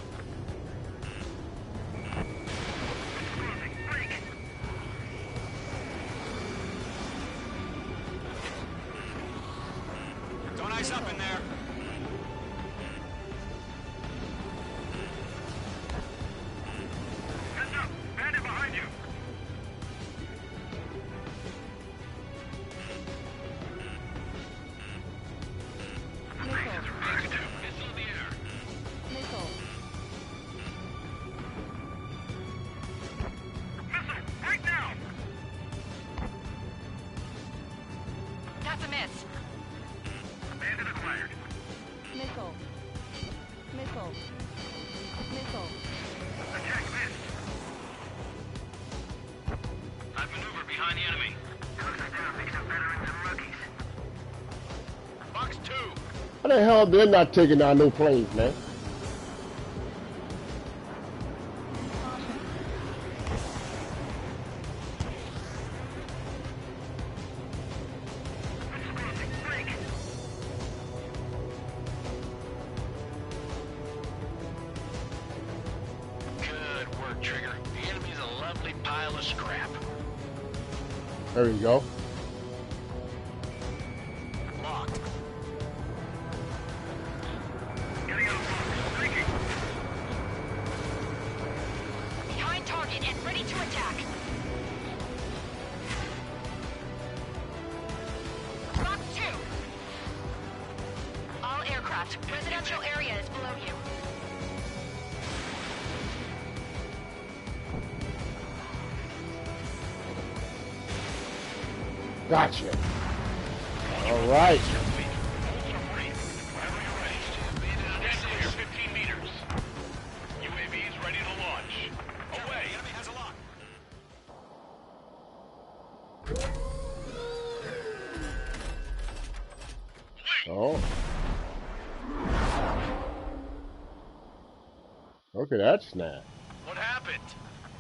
the hell they're not taking down no planes, man? Good work, Trigger. The enemy's a lovely pile of scrap. There you go. Locked. Behind target and ready to attack. Box 2. All aircraft. Residential area is below you. Gotcha. All right. 15 meters. UAVs ready to launch. Away. Enemy has a lock. Oh. Look at that snap. What happened?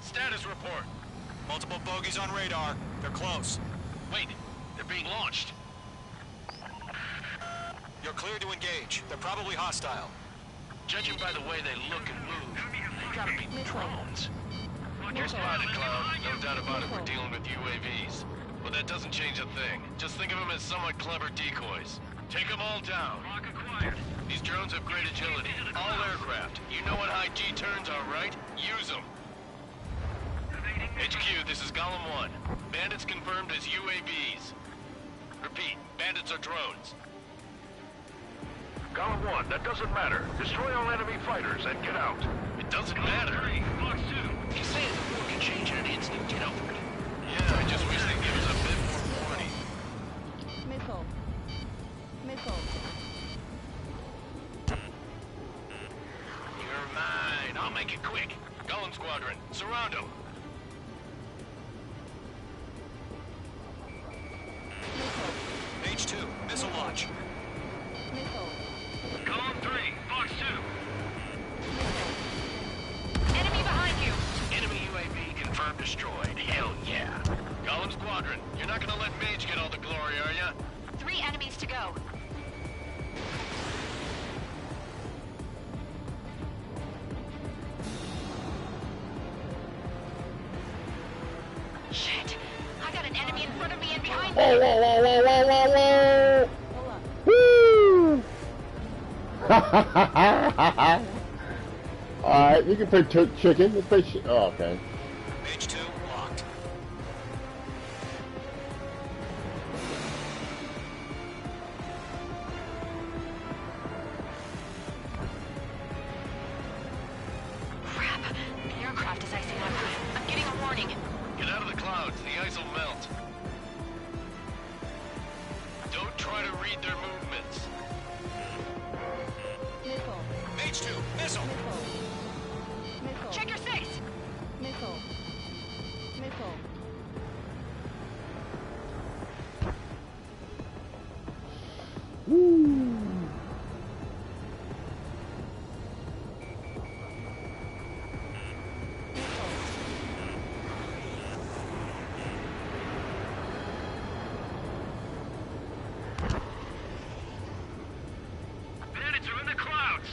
Status report. Multiple bogies on radar. They're close. Wait, they're being launched. You're clear to engage. They're probably hostile. Judging by the way they look and move, they gotta be drones. You're spotted, Cloud. No doubt about it, we're dealing with UAVs. But that doesn't change a thing. Just think of them as somewhat clever decoys. Take them all down. Lock acquired. These drones have great agility. All aircraft. You know what high G turns are, right? Use them. HQ, this is Golem 1. Bandits confirmed as UAVs. Repeat, bandits are drones. Golem 1, that doesn't matter. Destroy all enemy fighters and get out. It doesn't matter. Box 2. He's saying the war can change in an instant. Get over it. Yeah, I just wish they'd give us a bit more warning. Missile. Missile. You're mine. I'll make it quick. Golem Squadron, surround them. H2, missile launch. Missile. Golem 3, Fox 2. Enemy behind you. Enemy UAV confirmed destroyed. Hell yeah. Golem Squadron, you're not gonna let Mage get all the glory, are ya? 3 enemies to go. Shit. I got an enemy in front of me and behind me. Whoa, whoa, whoa, whoa, whoa, whoa, whoa! Woo! Alright, you can play chicken. Let's play oh, okay. H2 locked. Crap. The aircraft is icing up. I'm getting a warning. Get out of the clouds, the ice will melt. Don't try to read their movements. Missile. H2, missile. Missile. Missile. Check your six. Missile. Missile. Woo! Bandits are in the clouds.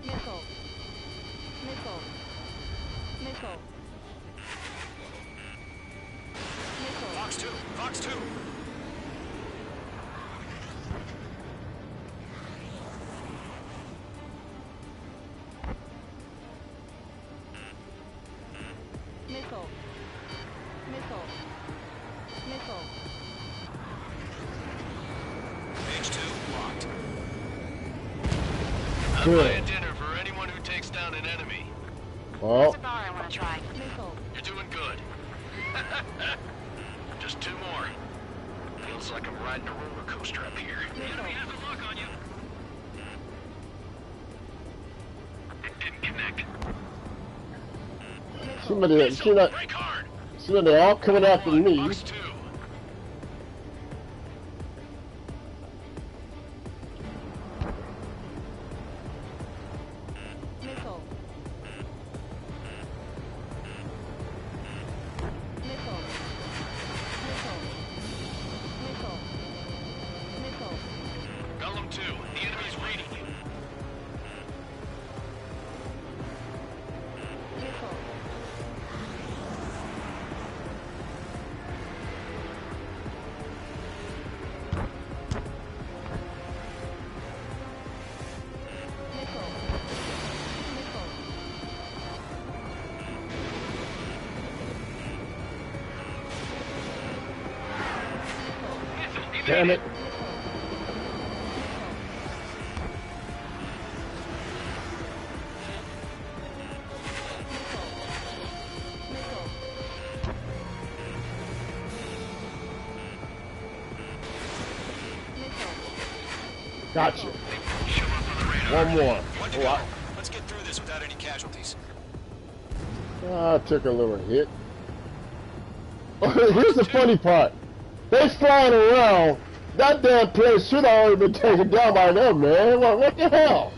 Missile. Missile. Missile. Missile. Fox 2, Fox 2. Missile. Missile. Missile. H2 locked. I'm buying dinner for anyone who takes down an enemy. Oh. There's a bar I want to try. Missile. You're doing good. Just 2 more. Feels like I'm riding a roller coaster up here. The enemy has a lock on you. It didn't connect. Seems like they're all coming after me. Box 2. Damn it. Gotcha. One more. Oh, Let's get through this without any casualties. I took a little hit. Here's the funny part. They flying around. That damn place should have already been taken down by them, man. What the hell?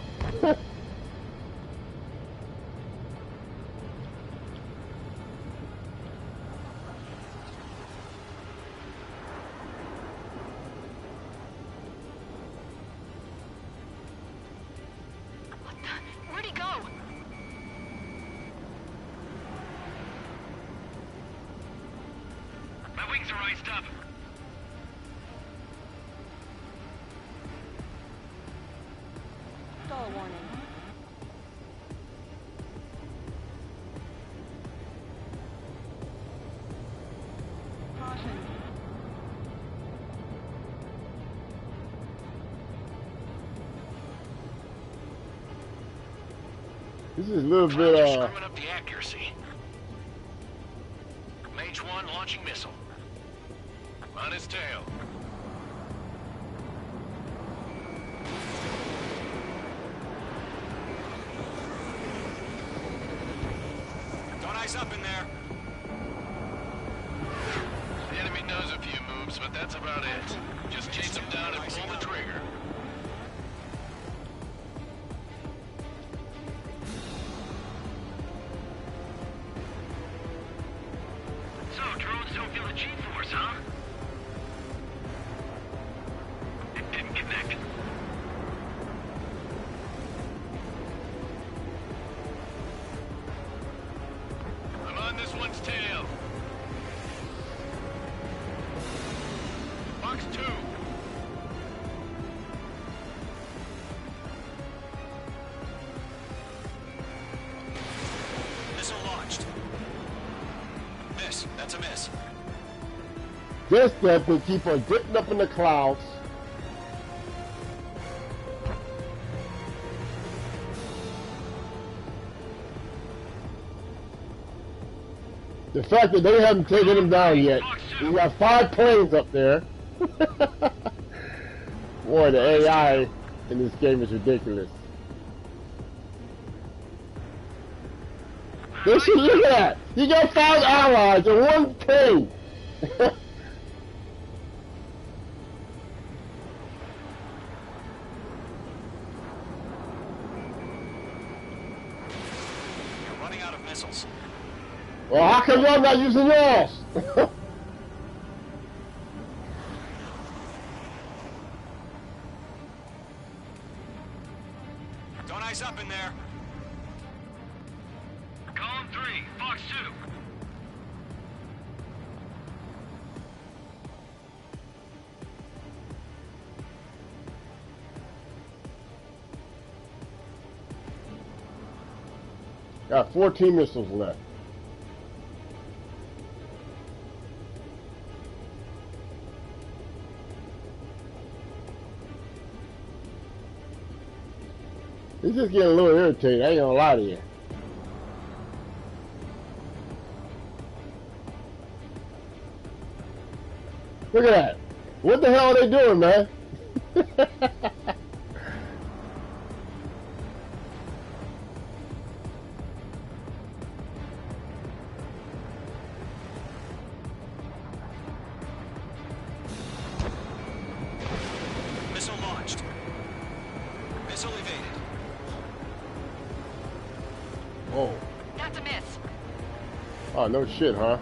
Where'd he go? My wings are iced up. Stall warning. Caution. This is a little Clouds are bit, screwing up the accuracy. Mage 1 launching missile. On his tail. Don't eyes up in there. The enemy knows a few moves, but that's about it. Just chase him down and pull the trigger. So, drones don't feel the G-force, huh? It didn't connect. I'm on this one's tail. Box 2. Missile launched. Miss. That's a miss. this stuff will keep on dipping up in the clouds. The fact that they haven't taken him down yet. We got 5 planes up there. Boy, the AI in this game is ridiculous. They should look at that. You got 5 allies and 1 plane. You're running out of missiles. Well, how come y'all not using yours? Don't eyes up in there. Column 3, Fox 2. Got 14 missiles left. It's just getting a little irritating, I ain't gonna lie to you. Look at that. What the hell are they doing, man? Missile launched. Missile evaded. Oh. That's a miss. Oh, no shit, huh?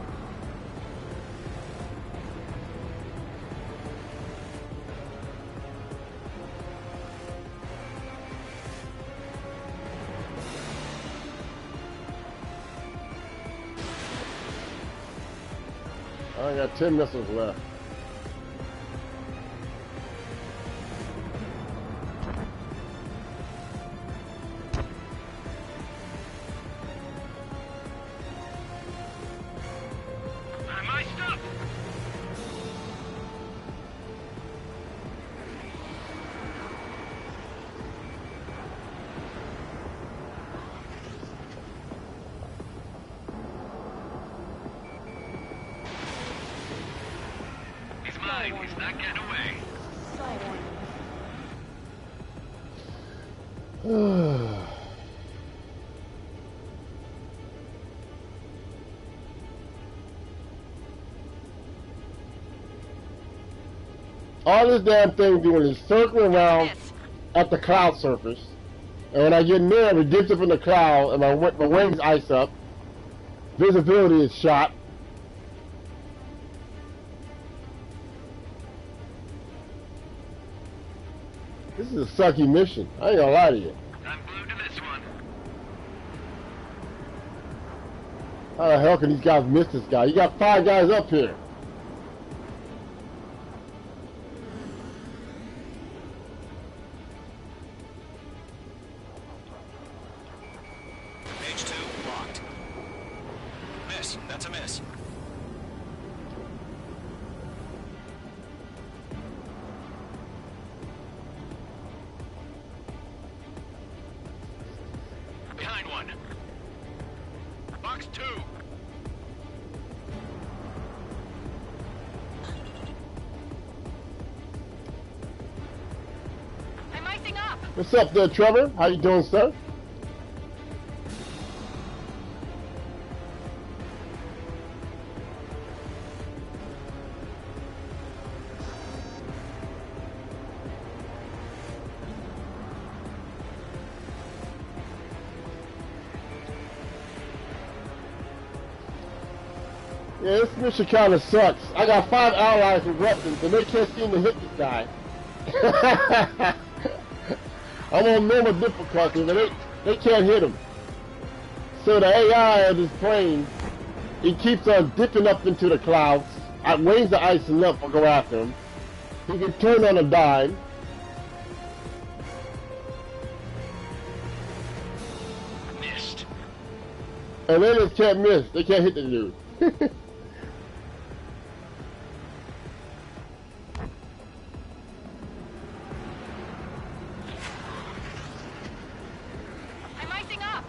I got 10 missiles left. I'm iced up. right, he's not getting away. All this damn thing doing is circling around at the cloud surface. And when I get near, it dips up in the cloud, and my wings ice up. Visibility is shot. This is a sucky mission. I ain't gonna lie to you. I'm glued to this one. How the hell can these guys miss this guy? You got 5 guys up here. Page 2, locked. Miss. That's a miss. Behind one. Box 2. I'm icing up. What's up there, Trevor? How you doing, sir? Yeah, this mission kind of sucks. I got 5 allies with weapons, and they can't seem to hit this guy. I'm on normal difficulty, but they can't hit him. So the AI of this plane, he keeps on dipping up into the clouds. Wings are icing up or go after him. He can turn on a dime. Missed. And they just can't miss. They can't hit the dude. I'm icing up.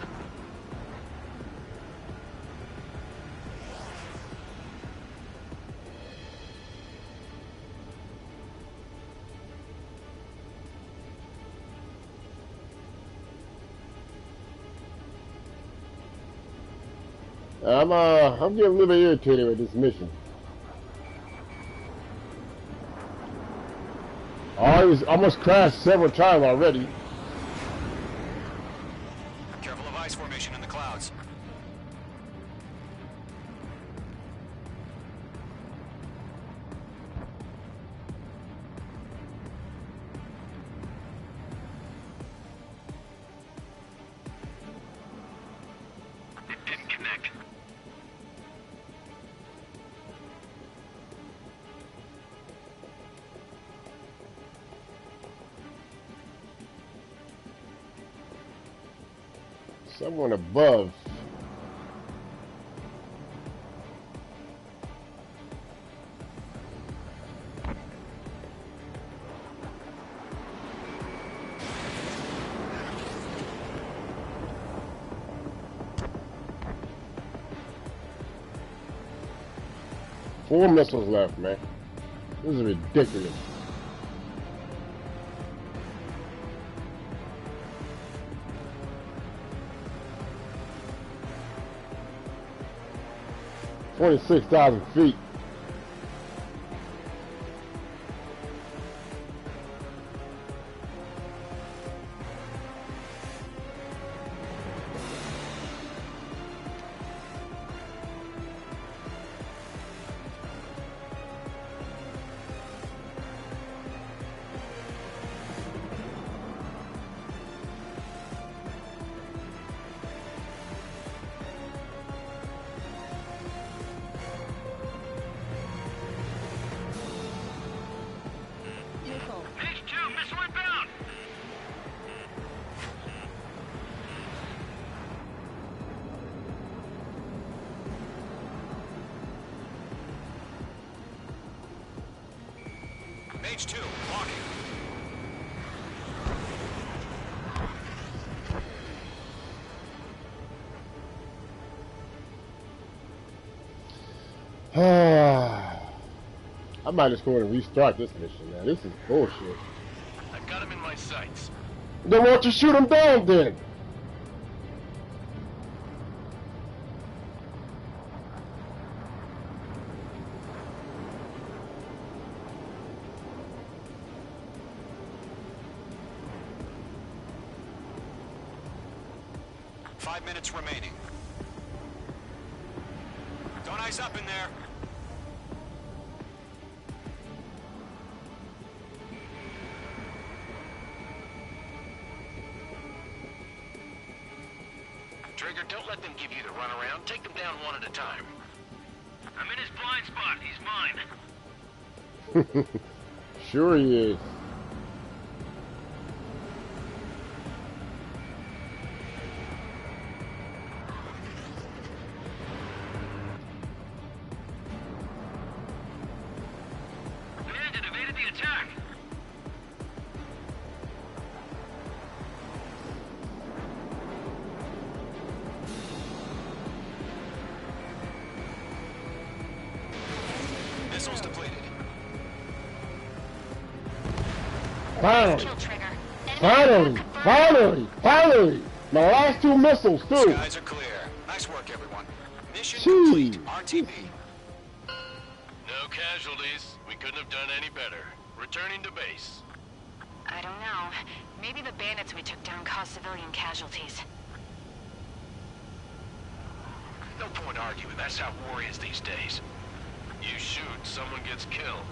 I'm getting a little bit irritated with this mission. I almost crashed several times already. Careful of ice formation in the clouds. It didn't connect. Someone above. Four missiles left, man. This is ridiculous. $26,000 feet. Page 2, missile inbound. Page 2, locking. I might just go and restart this mission, man. This is bullshit. I've got him in my sights. Then why don't you shoot him down then? Five minutes remaining. Don't ice up in there. Trigger, don't let them give you the runaround. Take them down one at a time. I'm in his blind spot. He's mine. Sure he is. Bandit evaded the attack. Missiles depleted. Finally! Finally! Finally! Finally! My last two missiles, too! Skies are clear. Nice work, everyone. Mission complete. RTB. No casualties. We couldn't have done any better. Returning to base. I don't know. Maybe the bandits we took down caused civilian casualties. No point arguing. That's how war is these days. You shoot, someone gets killed.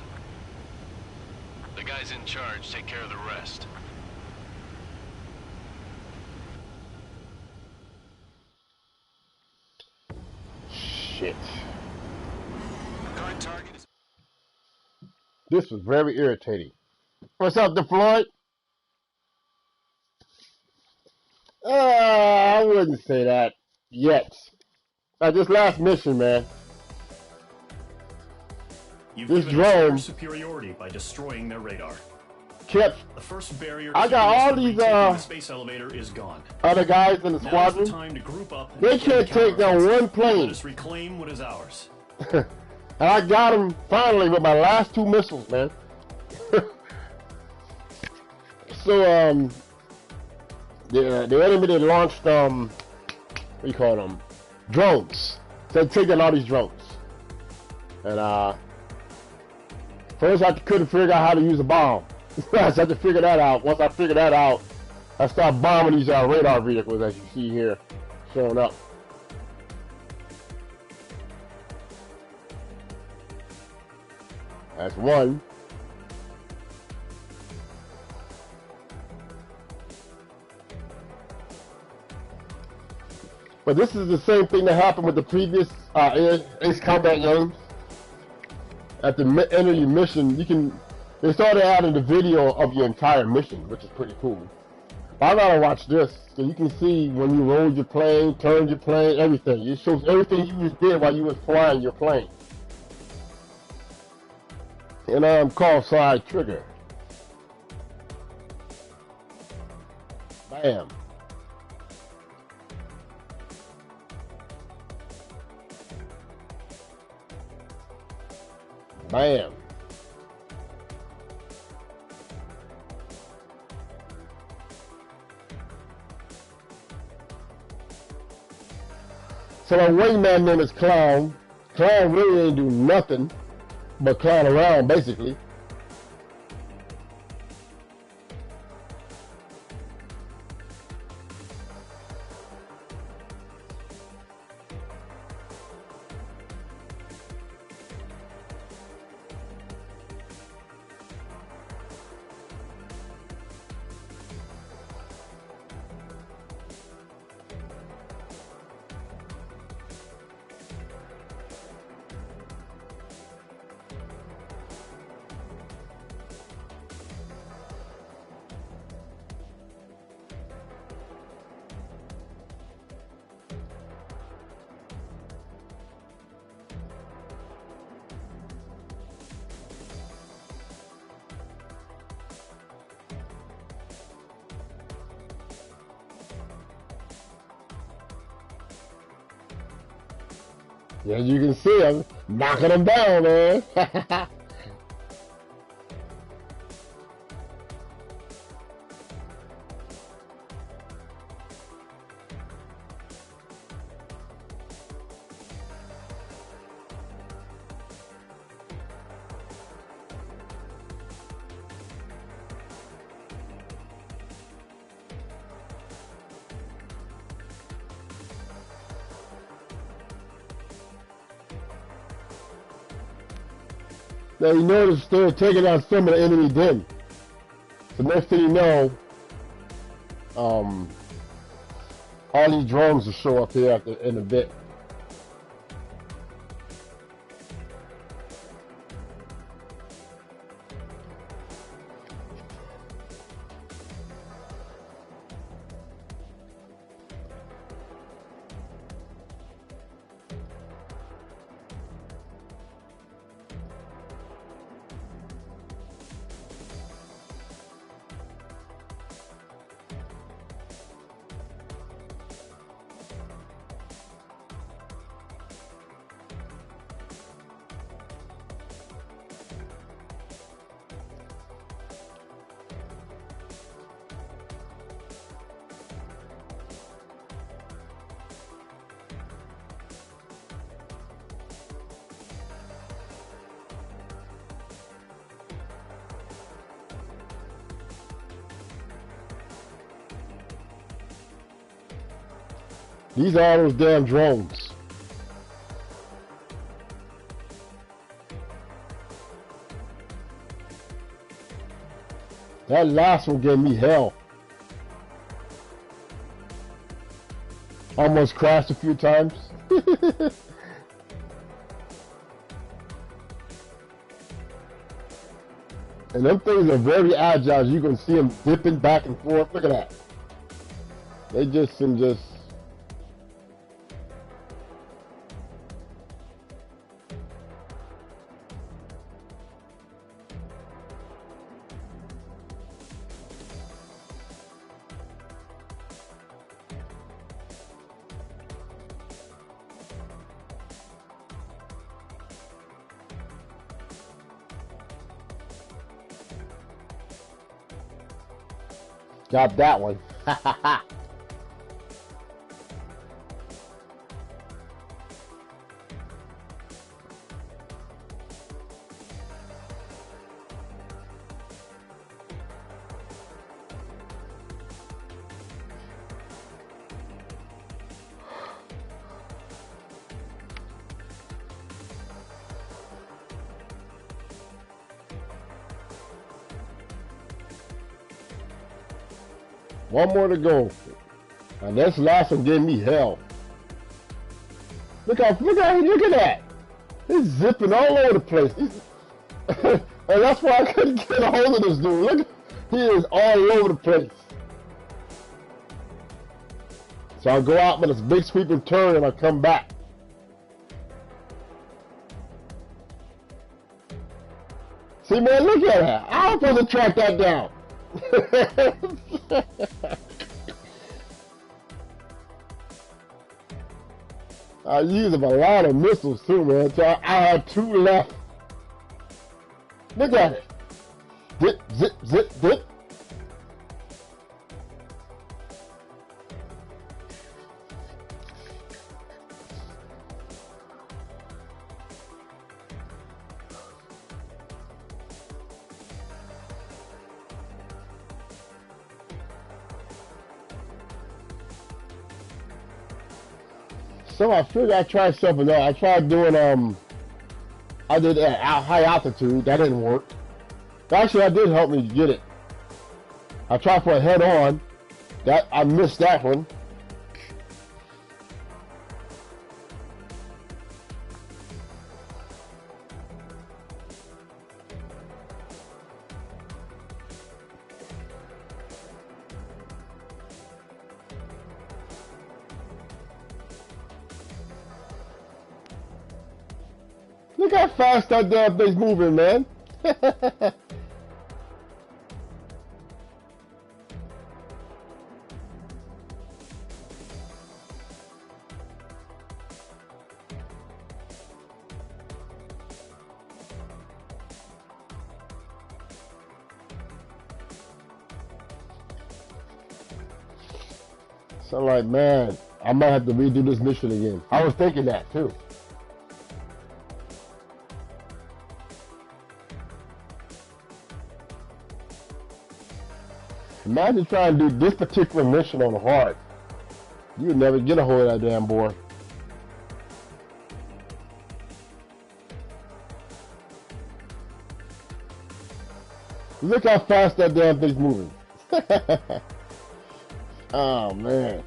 The guys in charge take care of the rest. Shit. Current target is... This was very irritating. What's up, DeFloyd? I wouldn't say that yet. This last mission, man. You've This given us drone your superiority by destroying their radar. kept. The first barrier I got all these the space elevator is gone. other guys in the Now is the squadron. time to group up and They begin can't the take down counteroffensive. one plane. Let us reclaim what is ours. And I got him finally with my last two missiles, man. So the enemy that launched what do you call them, drones. So they take down all these drones. And first I couldn't figure out how to use a bomb. So I had to figure that out. Once I figured that out, I started bombing these radar vehicles, as you see here, showing up. That's one. But this is the same thing that happened with the previous Ace Combat games. At the end of your mission, they started adding the video of your entire mission, which is pretty cool. But I gotta watch this, so you can see when you rolled your plane, turned your plane, everything. It shows everything you just did while you was flying your plane. And I'm called side trigger. Bam. Bam. So my wingman name is Clown. Clown really ain't do nothing but clown around, basically. As you can see, I'm knocking them down, man. Now you notice they're taking out some of the enemy then. So next thing you know, all these drones will show up here in a bit. These are all those damn drones. That last one gave me hell. Almost crashed a few times. And them things are very agile. You can see them dipping back and forth. Look at that. They just can just... Got that one. One more to go. And this last one gave me hell. Look at that. He's zipping all over the place. And that's why I couldn't get a hold of this dude. Look, he is all over the place. So I'll go out with this big sweeping turn and I'll come back. See, man, look at that. I was supposed to track that down. I used a lot of missiles too, man. So I had 2 left. Look at it. Dip, zip, zip, dip. So I figured I'd try something else. I tried doing, I did at high altitude. That didn't work. Actually, that did help me get it. I tried for a head-on. That I missed that one. Look how fast that damn thing's moving, man. So I'm like, man, I might have to redo this mission again. I was thinking that too. Imagine trying to do this particular mission on hard. You would never get a hold of that damn boy. Look how fast that damn thing's moving. Oh, man.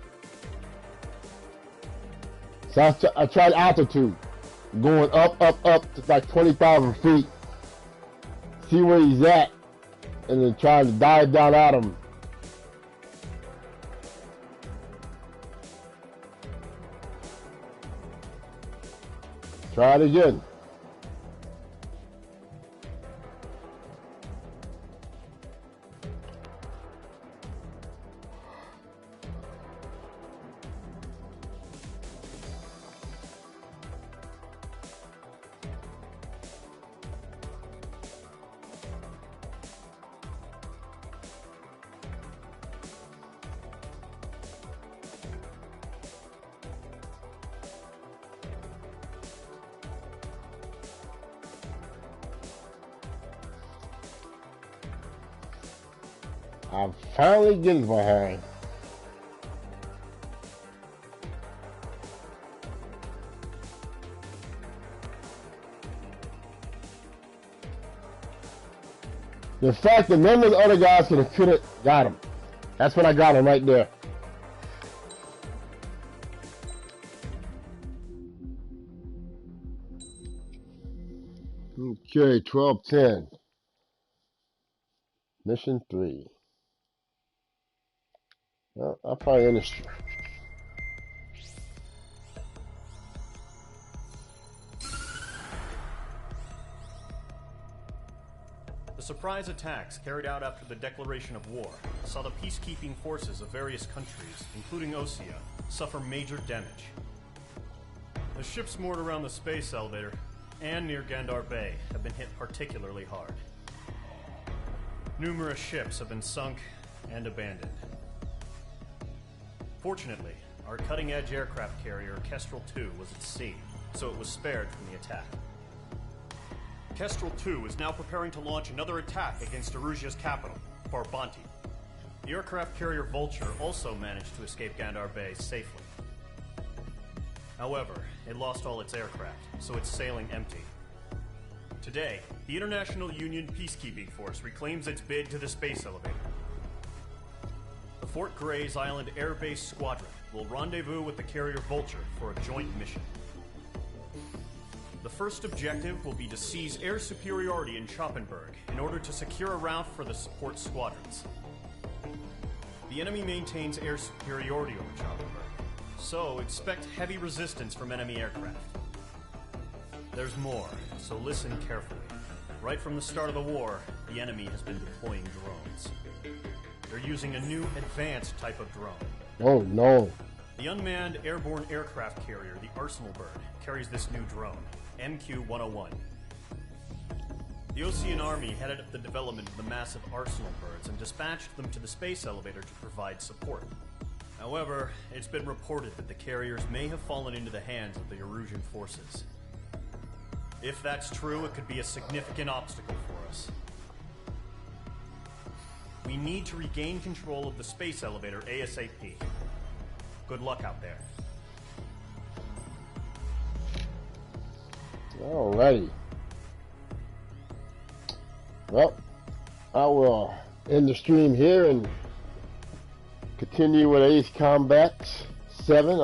So I tried altitude. Going up to like 20,000 feet. See where he's at. And then trying to dive down at him. Try it again. I'm finally getting behind. The fact that none of the other guys could have got him. That's when I got him right there. Okay, 12-10. Mission 3. Well, I'll probably end this. The surprise attacks carried out after the declaration of war saw the peacekeeping forces of various countries, including Osea, suffer major damage. The ships moored around the space elevator and near Gandar Bay have been hit particularly hard. Numerous ships have been sunk and abandoned. Fortunately, our cutting-edge aircraft carrier, Kestrel 2, was at sea, so it was spared from the attack. Kestrel 2 is now preparing to launch another attack against Erusia's capital, Farbanti. The aircraft carrier Vulture also managed to escape Gandar Bay safely. However, it lost all its aircraft, so it's sailing empty. Today, the International Union Peacekeeping Force reclaims its bid to the space elevator. The Fort Gray's Island Air Base Squadron will rendezvous with the carrier Vulture for a joint mission. The first objective will be to seize air superiority in Schoppenberg in order to secure a route for the support squadrons. The enemy maintains air superiority over Schoppenberg, so expect heavy resistance from enemy aircraft. There's more, so listen carefully. Right from the start of the war, the enemy has been deploying drones. They're using a new advanced type of drone. Oh no. The unmanned airborne aircraft carrier, the Arsenal Bird, carries this new drone, MQ-101. The Osean Army headed up the development of the massive Arsenal Birds and dispatched them to the space elevator to provide support. However, it's been reported that the carriers may have fallen into the hands of the Erusian forces. If that's true, it could be a significant obstacle for us. We need to regain control of the space elevator ASAP. Good luck out there. Alrighty. Well, I will end the stream here and continue with Ace Combat 7.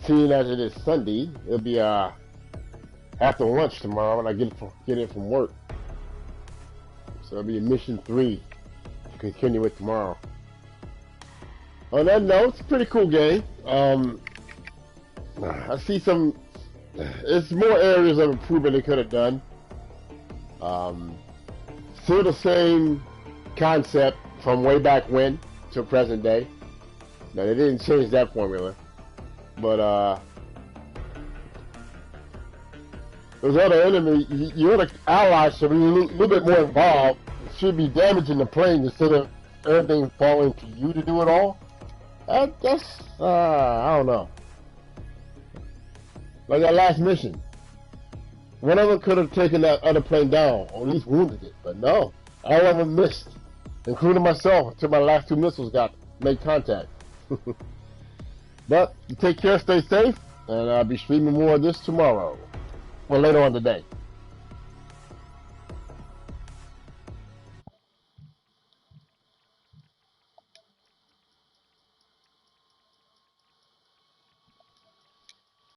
Seeing as it is Sunday, it'll be after lunch tomorrow when I get in from work. So it'll be mission 3 to continue with tomorrow. On that note, it's a pretty cool game. I see it's more areas of improvement they could have done. Still the same concept from way back when to present day. Now they didn't change that formula. But those other enemies, your other allies should be a little bit more involved. Should be damaging the plane instead of everything falling to you to do it all. That's I don't know. Like that last mission, one of them could have taken that other plane down, or at least wounded it. But no, all of them missed, including myself, until my last 2 missiles made contact. But you take care, stay safe, and I'll be streaming more of this tomorrow. Well, later on today.